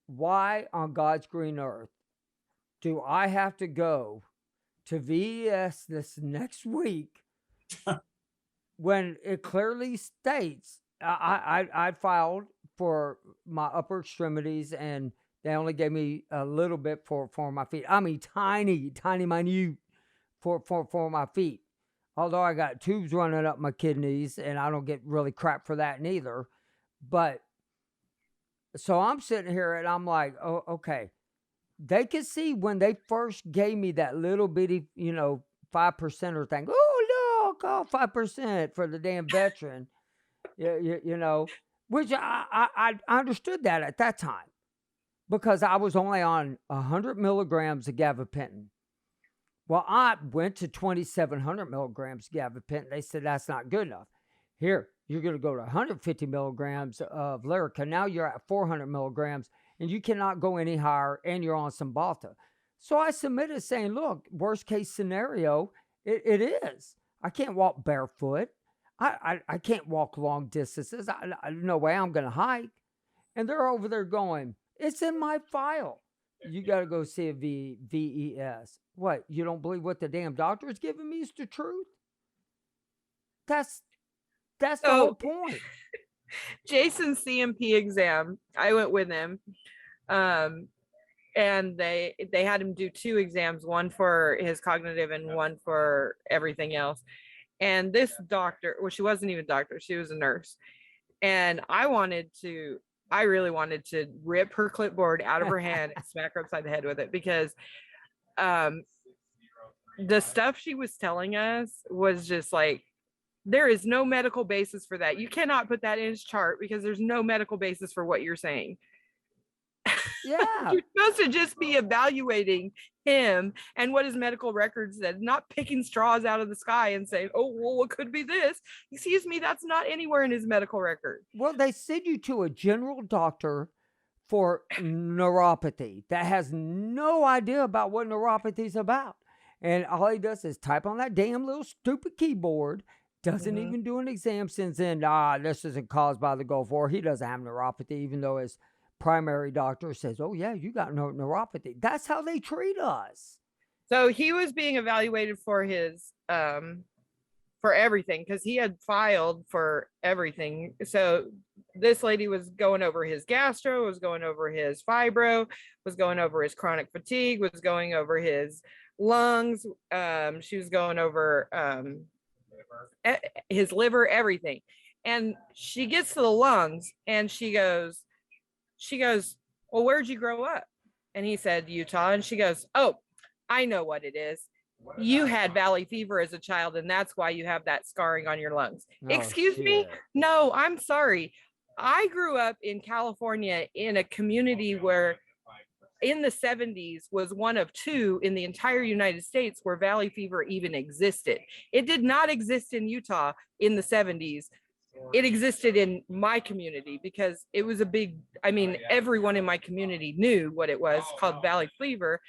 why on God's green earth do I have to go to VES this next week when it clearly states I filed for my upper extremities and they only gave me a little bit for my feet. I mean, tiny, minute for my feet. Although I got tubes running up my kidneys and I don't get really crap for that neither. But so I'm sitting here and I'm like, oh, okay. They could see when they first gave me that little bitty, 5%er thing. Oh, look, 5% for the damn veteran. Which I understood that at that time. Because I was only on 100 milligrams of gabapentin. Well, I went to 2,700 milligrams gabapentin. They said that's not good enough. Here, you're going to go to 150 milligrams of Lyrica. Now you're at 400 milligrams, and you cannot go any higher, and you're on Cymbalta. So I submitted saying, look, worst case scenario, it is. I can't walk barefoot. I can't walk long distances. No way I'm going to hike. And they're over there going, it's in my file. You got to go see a VES. What? You don't believe what the damn doctor is giving me is the truth? That's the whole point. Jason's CMP exam, I went with him. And they had him do 2 exams, one for his cognitive and one for everything else. And this doctor, well, she wasn't even a doctor, she was a nurse. And I really wanted to rip her clipboard out of her hand and smack her upside the head with it, because the stuff she was telling us was just like, there is no medical basis for that. You cannot put that in his chart because there's no medical basis for what you're saying. Yeah. You're supposed to just be evaluating him and what his medical record said, not picking straws out of the sky and saying, oh, well, what could be this? Excuse me, that's not anywhere in his medical record. Well, they send you to a general doctor for neuropathy that has no idea about what neuropathy is about. And all he does is type on that damn little stupid keyboard, doesn't even do an exam, sends in, this isn't caused by the Gulf War. He doesn't have neuropathy, even though his primary doctor says, oh yeah, you got neuropathy. That's how they treat us. So he was being evaluated for his for everything, because he had filed for everything. So this lady was going over his gastro, was going over his fibro, was going over his chronic fatigue, was going over his lungs, she was going over his liver, everything. And she gets to the lungs and she goes, well, where'd you grow up? And he said, Utah. And she goes, oh, I know what it is. You had valley fever as a child, and that's why you have that scarring on your lungs. Oh, excuse me? No, I'm sorry. I grew up in California in a community where in the 70s was one of 2 in the entire United States where valley fever even existed. It did not exist in Utah in the 70s. It existed in my community because it was everyone in my community knew what it was, called valley fever.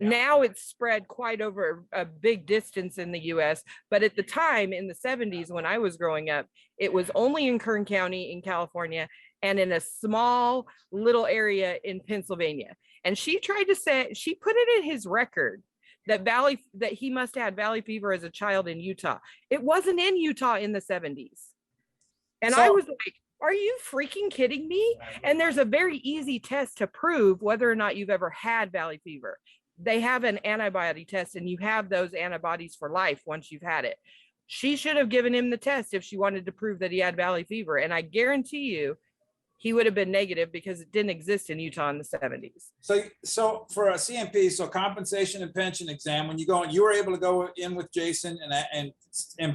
Now it's spread quite over a big distance in the US, but at the time in the 70s when I was growing up, it was only in Kern County in California and in a small little area in Pennsylvania. And she tried to say, she put it in his record that he must have had valley fever as a child in Utah. It wasn't in Utah in the 70s. And I was like, are you freaking kidding me? And there's a very easy test to prove whether or not you've ever had valley fever. They have an antibody test, and you have those antibodies for life once you've had it. She should have given him the test if she wanted to prove that he had valley fever. And I guarantee you, he would have been negative because it didn't exist in Utah in the 70s. So for a CMP, so compensation and pension exam, when you were able to go in with Jason and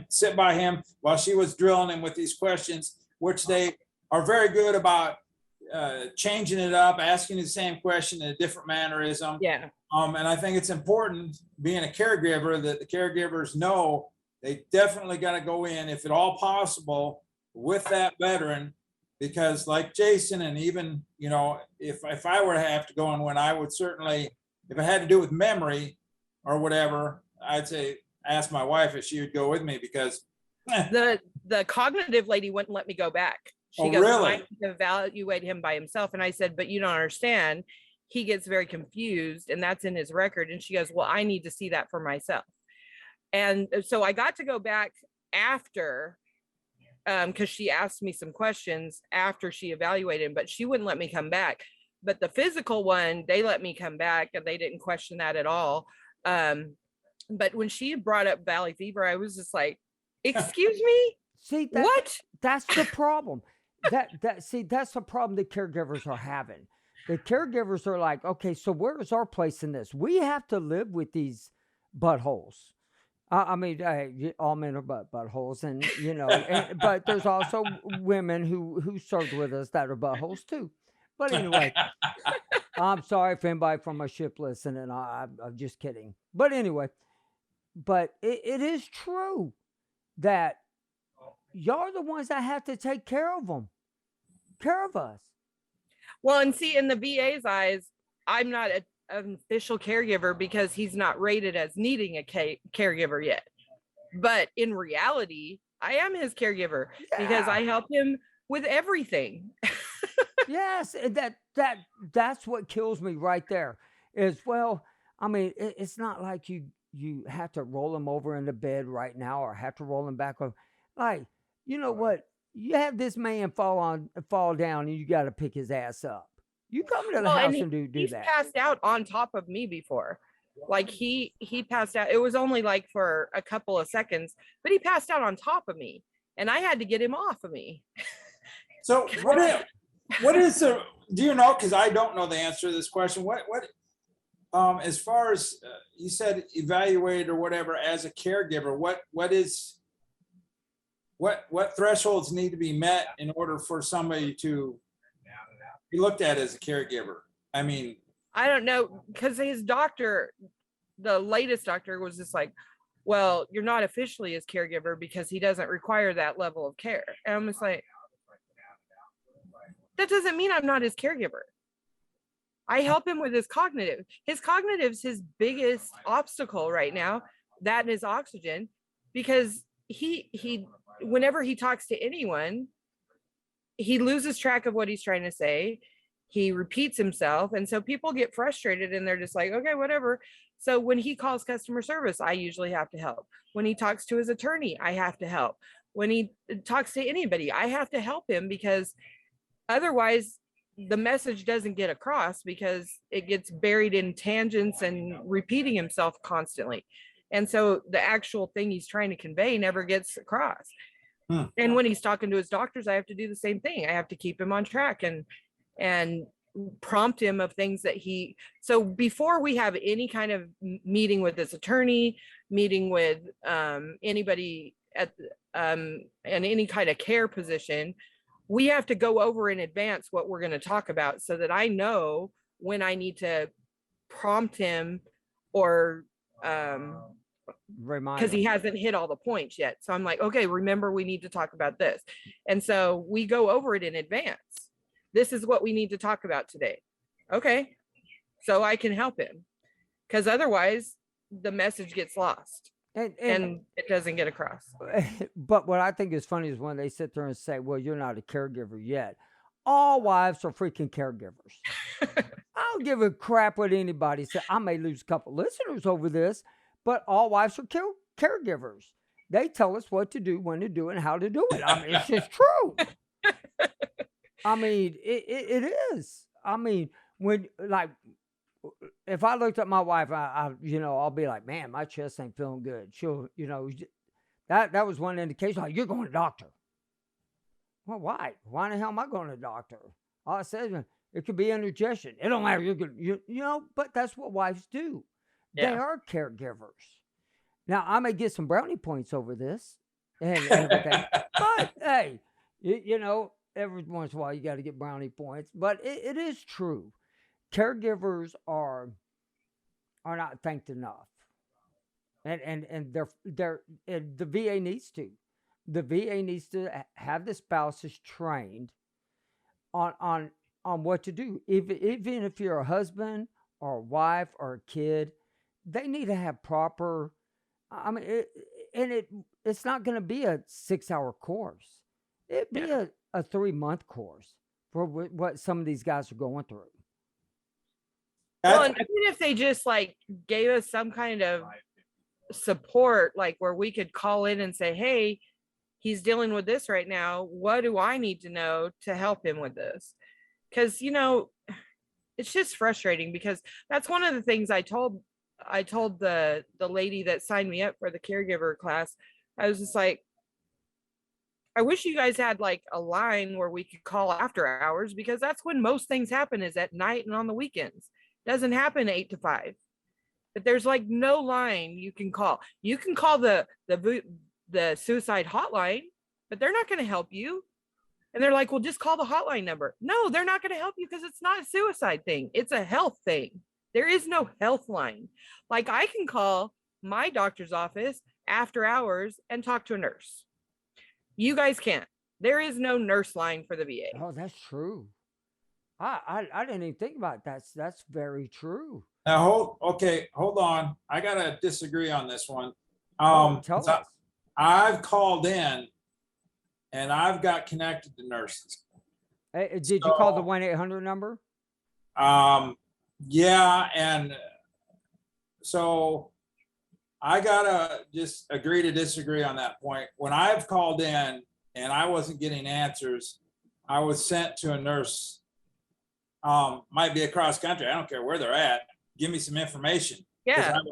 sit by him while she was drilling him with these questions, which they are very good about changing it up, asking the same question in a different mannerism. Yeah. And I think it's important, being a caregiver, that the caregivers know they definitely got to go in, if at all possible, with that veteran. Because like Jason, and even, if I were to have to go in one, I would certainly, if it had to do with memory or whatever, I'd say, ask my wife if she would go with me, because the cognitive lady wouldn't let me go back. She goes, really? I need to evaluate him by himself. And I said, but you don't understand. He gets very confused, and that's in his record. And she goes, well, I need to see that for myself. And so I got to go back after, because she asked me some questions after she evaluated him, but she wouldn't let me come back. But the physical one, they let me come back, and they didn't question that at all. But when she brought up valley fever, I was just like, excuse me? See, what? That's the problem. That's the problem the caregivers are having. The caregivers are like, okay, so where is our place in this? We have to live with these buttholes. All men are buttholes, and but there's also women who served with us that are buttholes too. But anyway, I'm sorry if anybody from my ship listening. I'm just kidding. But anyway, but it is true that y'all are the ones that have to take care of them, care of us. Well, and see, in the VA's eyes, I'm not an official caregiver because he's not rated as needing a caregiver yet. But in reality, I am his caregiver because I help him with everything. Yes, and that's what kills me right there. Is, well, I mean, it's not like you have to roll him over into bed right now or have to roll him back over. Like, you know what? You have this man fall down, and you got to pick his ass up. You come to the Well, house and and do he's that. passed out on top of me before. Like he passed out. It was only like for a couple of seconds, but he passed out on top of me, and I had to get him off of me. So what is the, do you know, because I don't know the answer to this question, what as far as you said evaluate or whatever as a caregiver, what thresholds need to be met in order for somebody to be looked at as a caregiver? I mean, I don't know, because his doctor, the latest doctor, was just like, well, you're not officially his caregiver because he doesn't require that level of care. And I'm just like, that doesn't mean I'm not his caregiver. I help him with his cognitive. His cognitive's his biggest obstacle right now. That is oxygen, because he whenever he talks to anyone, he loses track of what he's trying to say. He repeats himself, and so people get frustrated and they're just like, okay, whatever. So when he calls customer service, I usually have to help. When he talks to his attorney, I have to help. When he talks to anybody, I have to help him, because otherwise the message doesn't get across, because it gets buried in tangents and repeating himself constantly. And so the actual thing he's trying to convey never gets across. And when he's talking to his doctors, I have to do the same thing. I have to keep him on track and prompt him of things that he, so before we have any kind of meeting with his attorney, meeting with anybody at in any kind of care position, we have to go over in advance what we're going to talk about, so that I know when I need to prompt him, or because he hasn't hit all the points yet. So I'm like, okay, remember, we need to talk about this. And so we go over it in advance. This is what we need to talk about today. Okay, so I can help him, because otherwise the message gets lost and it doesn't get across. But what I think is funny is when they sit there and say, well, you're not a caregiver yet. All wives are freaking caregivers. I don't give a crap what anybody says. I may lose a couple listeners over this, but all wives are caregivers. They tell us what to do, when to do, and how to do it. I mean, it's just true. I mean, it is. I mean, when, like, if I looked at my wife, I'll be like, man, my chest ain't feeling good. She'll, that was one indication. Like, you're going to the doctor. Well, why? Why in the hell am I going to the doctor? All I said, it could be indigestion. It don't matter. You're good. But that's what wives do. Yeah. They are caregivers. Now, I may get some brownie points over this and everything, but hey, every once in a while you got to get brownie points. But it is true. Caregivers are not thanked enough, and the VA needs to. The VA needs to have the spouses trained on what to do. Even if you're a husband or a wife or a kid, they need to have proper. I mean, it's not going to be a 6-hour course. It'd be a 3-month course for what some of these guys are going through. Well, and even if they just like gave us some kind of support, like where we could call in and say, hey, he's dealing with this right now. What do I need to know to help him with this? Because, it's just frustrating, because that's one of the things I told the lady that signed me up for the caregiver class. I was just like, I wish you guys had like a line where we could call after hours, because that's when most things happen, is at night and on the weekends. It doesn't happen 8 to 5. But there's like no line you can call. You can call the suicide hotline, but they're not going to help you. And they're like, well, just call the hotline number. No, they're not going to help you because it's not a suicide thing. It's a health thing. There is no health line. Like I can call my doctor's office after hours and talk to a nurse. You guys can't. There is no nurse line for the VA. Oh, that's true. I didn't even think about that. That's very true. Now, hold on. I gotta disagree on this one. Tell 'cause us. I've called in and I've got connected to nurses. Hey, did you call the So- 1-800 number? Yeah, and so I gotta just agree to disagree on that point. When I've called in and I wasn't getting answers, I was sent to a nurse. Might be across country. I don't care where they're at. Give me some information. 'Cause Yeah. it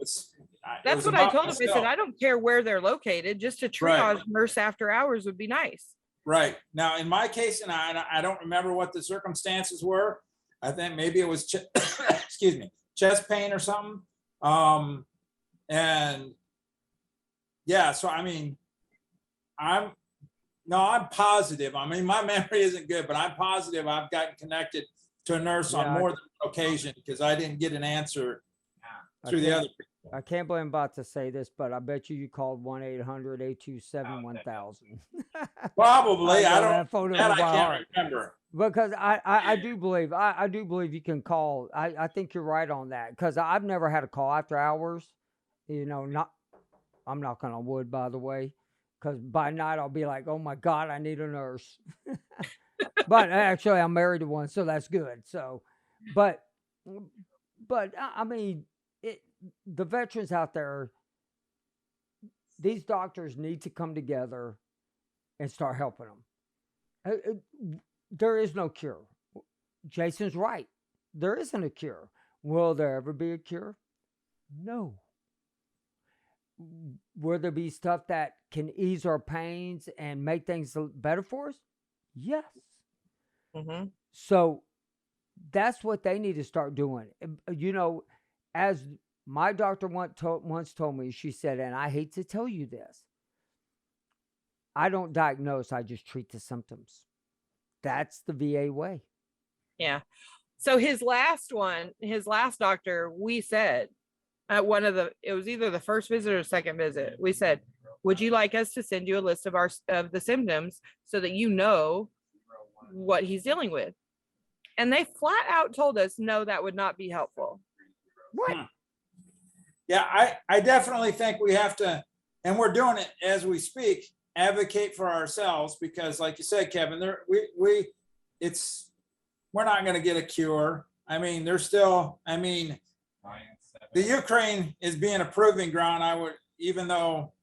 That's was what I about told them. I said, myself. I don't care where they're located. Just a triage nurse after hours would be nice. Right. Now, in my case, and I don't remember what the circumstances were. I think maybe it was, excuse me, chest pain or something. And yeah, so I mean, I'm positive. I mean, my memory isn't good, but I'm positive I've gotten connected to a nurse on Yeah, more than one occasion because I didn't get an answer I through the can't- other. I can't believe I'm about to say this, but I bet you called 1-800-827-1000. Probably. I know don't. that phone That number I by can't heart. remember. Because I do believe I do believe you can call. I think you're right on that because I've never had a call after hours. I'm knocking on wood, by the way, because by night I'll be like, oh my God, I need a nurse. But actually I'm married to one, so that's good. So, but I mean, the veterans out there, these doctors need to come together and start helping them. There is no cure. Jason's right. There isn't a cure. Will there ever be a cure? No. Will there be stuff that can ease our pains and make things better for us? Yes. Mm-hmm. So that's what they need to start doing. As my doctor once told me, she said, and I hate to tell you this, I don't diagnose, I just treat the symptoms. That's the VA way. Yeah. So his last doctor, we said at it was either the first visit or second visit, we said, would you like us to send you a list of the symptoms so that you know what he's dealing with? And they flat out told us, no, that would not be helpful. What? Yeah, I definitely think we have to, and we're doing it as we speak, advocate for ourselves because, like you said, Kevin, we're not going to get a cure. I mean, the Ukraine is being a proving ground. Even though,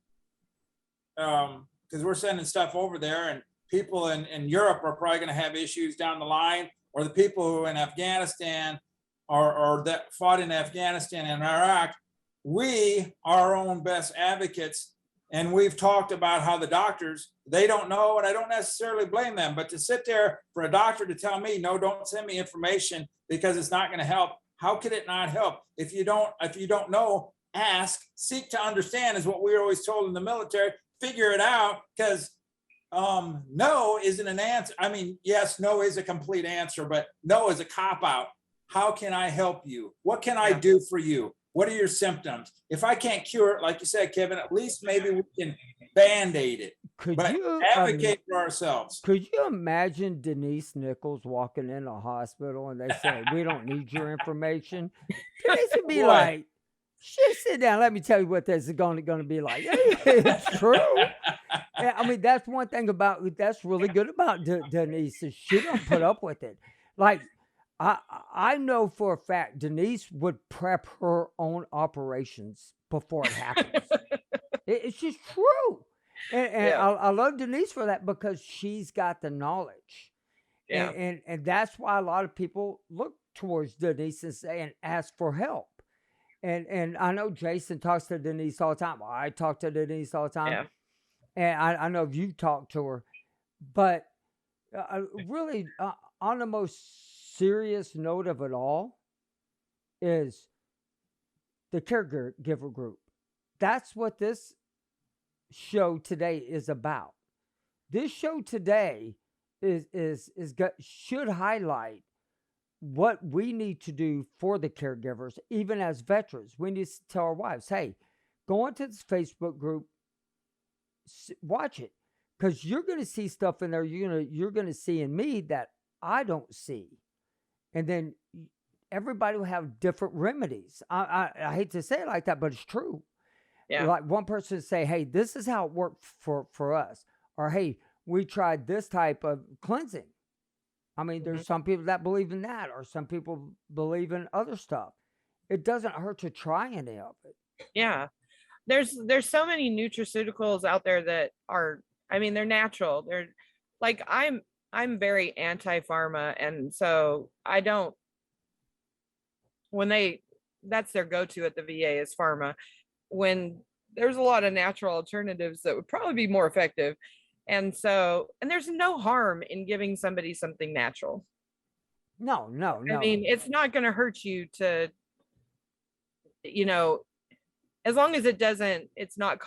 because we're sending stuff over there, and people in Europe are probably going to have issues down the line, or the people who are in Afghanistan or that fought in Afghanistan and Iraq. We are our own best advocates. And we've talked about how the doctors, they don't know, and I don't necessarily blame them, but to sit there for a doctor to tell me, no, don't send me information because it's not going to help. How could it not help? If you don't know, ask, seek to understand is what we were always told in the military. Figure it out, because no isn't an answer. I mean, yes, no is a complete answer, but no is a cop-out. How can I help you? What can I do for you? What are your symptoms? If I can't cure it, like you said, Kevin, at least maybe we can Band-Aid it. But advocate for ourselves. Could you imagine Denise Nichols walking in a hospital and they say, we don't need your information? Denise would be like, shit, sit down. Let me tell you what this is going to be like. It's true. I mean, that's one thing that's really good about Denise is she don't put up with it. Like, I know for a fact Denise would prep her own operations before it happens. It's just true. And I love Denise for that because she's got the knowledge. Yeah. And that's why a lot of people look towards Denise and say and ask for help. And I know Jason talks to Denise all the time. Well, I talk to Denise all the time. Yeah. And I know you've talked to her. But really, on the most serious note of it all is the caregiver group. That's what this show today is about. This show today should highlight what we need to do for the caregivers, even as veterans. We need to tell our wives, hey, go into this Facebook group, watch it, because you're going to see stuff in there. You're going to see in me that I don't see, and then everybody will have different remedies. I hate to say it like that, but it's true. Yeah. Like one person say, hey, this is how it worked for us, or hey, we tried this type of cleansing. I mean, there's some people that believe in that, or some people believe in other stuff. It doesn't hurt to try any of it. Yeah. There's so many nutraceuticals out there that are, I mean, they're natural. They're like, I'm very anti-pharma. And so I don't, that's their go-to at the VA is pharma, when there's a lot of natural alternatives that would probably be more effective. And there's no harm in giving somebody something natural. No. I mean, it's not going to hurt you to, as long as it's not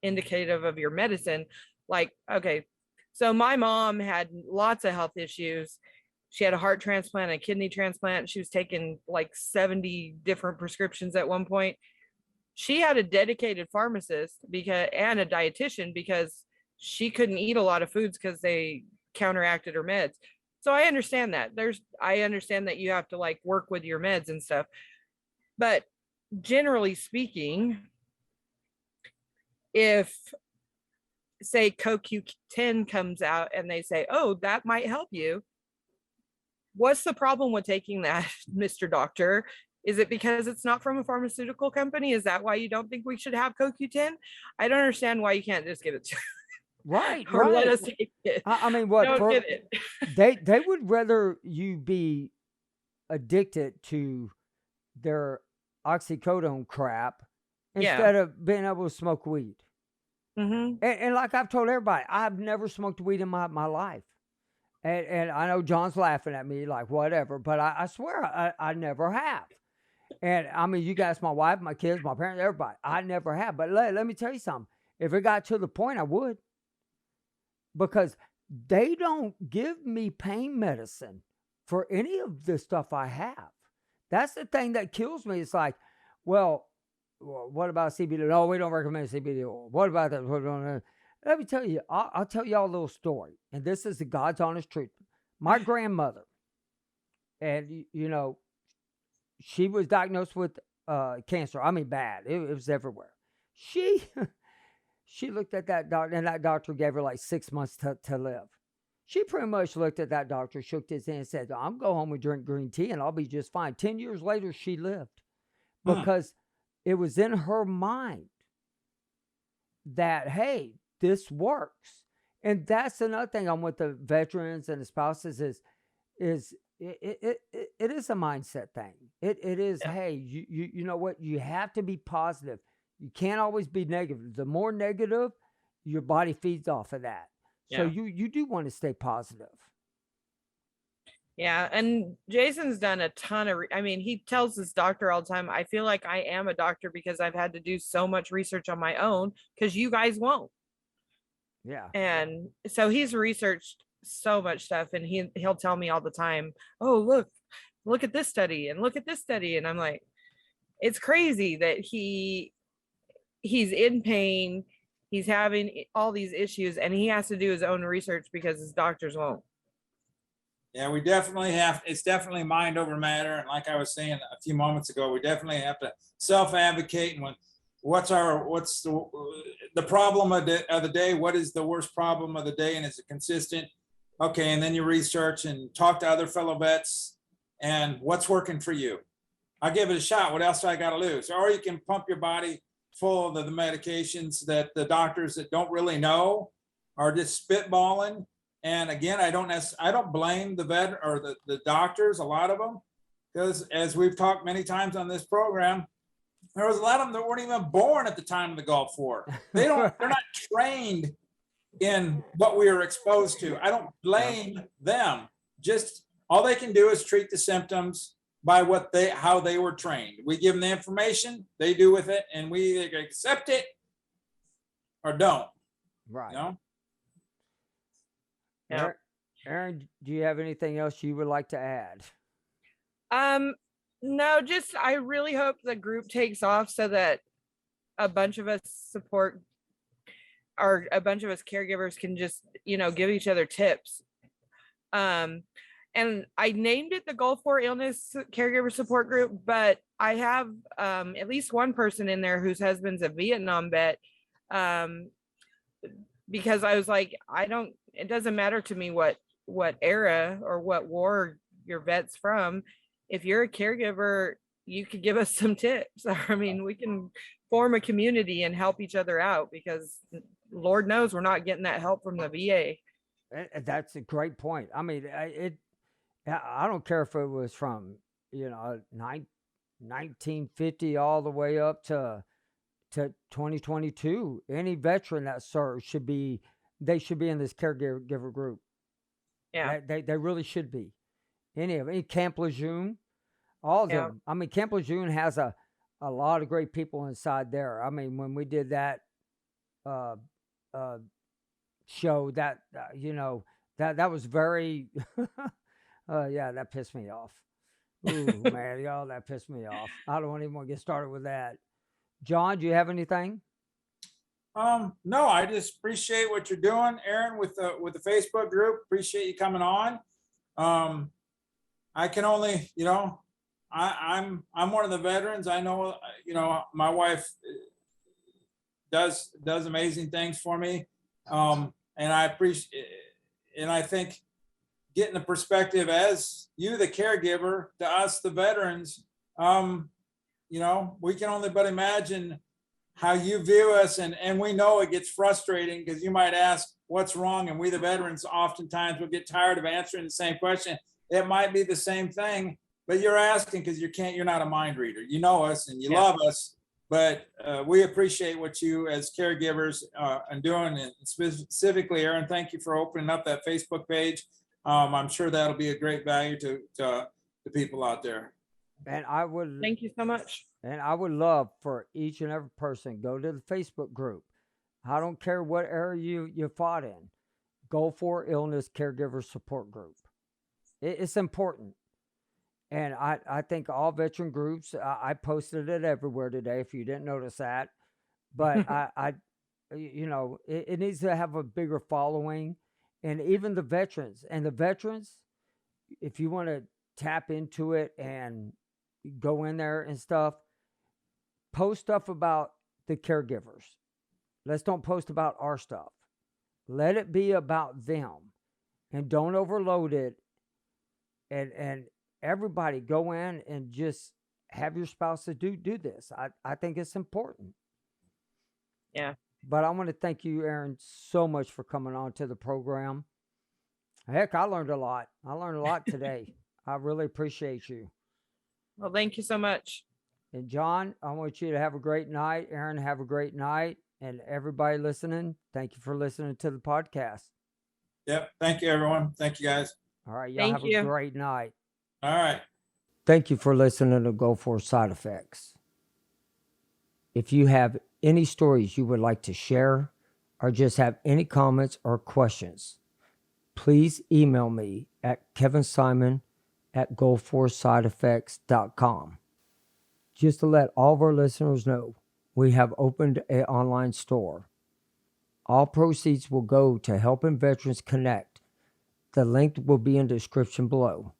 indicative of your medicine. Like, okay, so my mom had lots of health issues. She had a heart transplant, a kidney transplant. She was taking like 70 different prescriptions at one point. She had a dedicated pharmacist and a dietitian because she couldn't eat a lot of foods because they counteracted her meds. So I understand that. I understand that you have to like work with your meds and stuff. But generally speaking, if say CoQ10 comes out and they say, oh, that might help you, what's the problem with taking that, Mr. Doctor? Is it because it's not from a pharmaceutical company? Is that why you don't think we should have CoQ10? I don't understand why you can't just give it to right. or let us take it. I mean, what don't get it. they would rather you be addicted to their oxycodone crap instead of being able to smoke weed. And like I've told everybody, I've never smoked weed in my life. And I know John's laughing at me like whatever, but I swear I never have. And I mean, you guys, my wife, my kids, my parents, everybody, I never have. But let me tell you something. If it got to the point, I would. Because they don't give me pain medicine for any of the stuff I have. That's the thing that kills me. It's like, well, what about CBD? No, we don't recommend CBD oil. What about that? Let me tell you, I'll tell y'all a little story. And this is the God's honest truth. My grandmother, and she was diagnosed with cancer. I mean, bad. It was everywhere. She looked at that doctor, and that doctor gave her like 6 months to live. She pretty much looked at that doctor, shook his hand, and said, I'm going home and drink green tea, and I'll be just fine. 10 years later, she lived. Because it was in her mind that, hey, this works. And that's another thing I'm with the veterans and the spouses is it is a mindset thing. It is, hey, you know what? You have to be positive. You can't always be negative. The more negative, your body feeds off of that. So you do want to stay positive. Yeah. And Jason's done a ton of, he tells his doctor all the time, I feel like I am a doctor because I've had to do so much research on my own because you guys won't. Yeah. And so he's researched so much stuff, and he'll tell me all the time, oh, look at this study and look at this study. And I'm like, it's crazy that he's in pain. He's having all these issues and he has to do his own research because his doctors won't. Yeah, we definitely have. It's definitely mind over matter. And like I was saying a few moments ago, we definitely have to self-advocate. And what's the problem of the day? What is the worst problem of the day? And is it consistent? Okay. And then you research and talk to other fellow vets and what's working for you. I'll give it a shot. What else do I got to lose? Or you can pump your body full of the medications that the doctors that don't really know are just spitballing. And again, I don't blame the vet or the doctors, a lot of them, because as we've talked many times on this program, there was a lot of them that weren't even born at the time of the Gulf War. They're not trained in what we were exposed to. I don't blame them. Just all they can do is treat the symptoms by how they were trained. We give them the information, they do with it, and we either accept it or don't. Right. You know? Yeah. Erin, do you have anything else you would like to add? No, just I really hope the group takes off so that a bunch of us support or a bunch of us caregivers can just, give each other tips. And I named it the Gulf War Illness Caregiver Support Group, but I have at least one person in there whose husband's a Vietnam vet. Because I was like, it doesn't matter to me what era or what war your vet's from. If you're a caregiver, you could give us some tips. I mean, we can form a community and help each other out because Lord knows we're not getting that help from the VA. That's a great point. I mean, I don't care if it was from 1950 all the way up to 2022. Any veteran that serves they should be in this caregiver group. Yeah, they really should be. Any Camp Lejeune, all of them. I mean, Camp Lejeune has a lot of great people inside there. I mean, when we did that show, that that was very yeah, that pissed me off. Ooh, man, y'all, that pissed me off. I don't even want to get started with that. John, do you have anything? No, I just appreciate what you're doing, Erin, with the Facebook group. Appreciate you coming on. I can only, I'm one of the veterans. I know, my wife does amazing things for me. And I appreciate, and I think getting the perspective as you, the caregiver, to us, the veterans, we can only but imagine how you view us. And we know it gets frustrating because you might ask what's wrong. And we, the veterans, oftentimes will get tired of answering the same question. It might be the same thing, but you're asking because you're not a mind reader. You know us and you love us, but we appreciate what you as caregivers are doing. And specifically, Erin, thank you for opening up that Facebook page. I'm sure that'll be a great value to the people out there. And thank you so much. And I would love for each and every person, go to the Facebook group. I don't care what area you fought in. Gulf War Illness Caregiver Support Group. It's important. And I think all veteran groups, I posted it everywhere today if you didn't notice that. But it needs to have a bigger following. And even the veterans, if you want to tap into it and go in there and stuff, post stuff about the caregivers. Let's don't post about our stuff. Let it be about them and don't overload it. And everybody go in and just have your spouses do this. I think it's important. Yeah. But I want to thank you, Erin, so much for coming on to the program. Heck, I learned a lot. I learned a lot today. I really appreciate you. Well, thank you so much. And John, I want you to have a great night. Erin, have a great night. And everybody listening, thank you for listening to the podcast. Yep. Thank you, everyone. Thank you, guys. All right. Y'all have a great night. All right. Thank you for listening to Go For Side Effects. If you have any stories you would like to share or just have any comments or questions, please email me at kevinsimon@goforsideeffects.com. Just to let all of our listeners know, we have opened an online store. All proceeds will go to helping veterans connect. The link will be in the description below.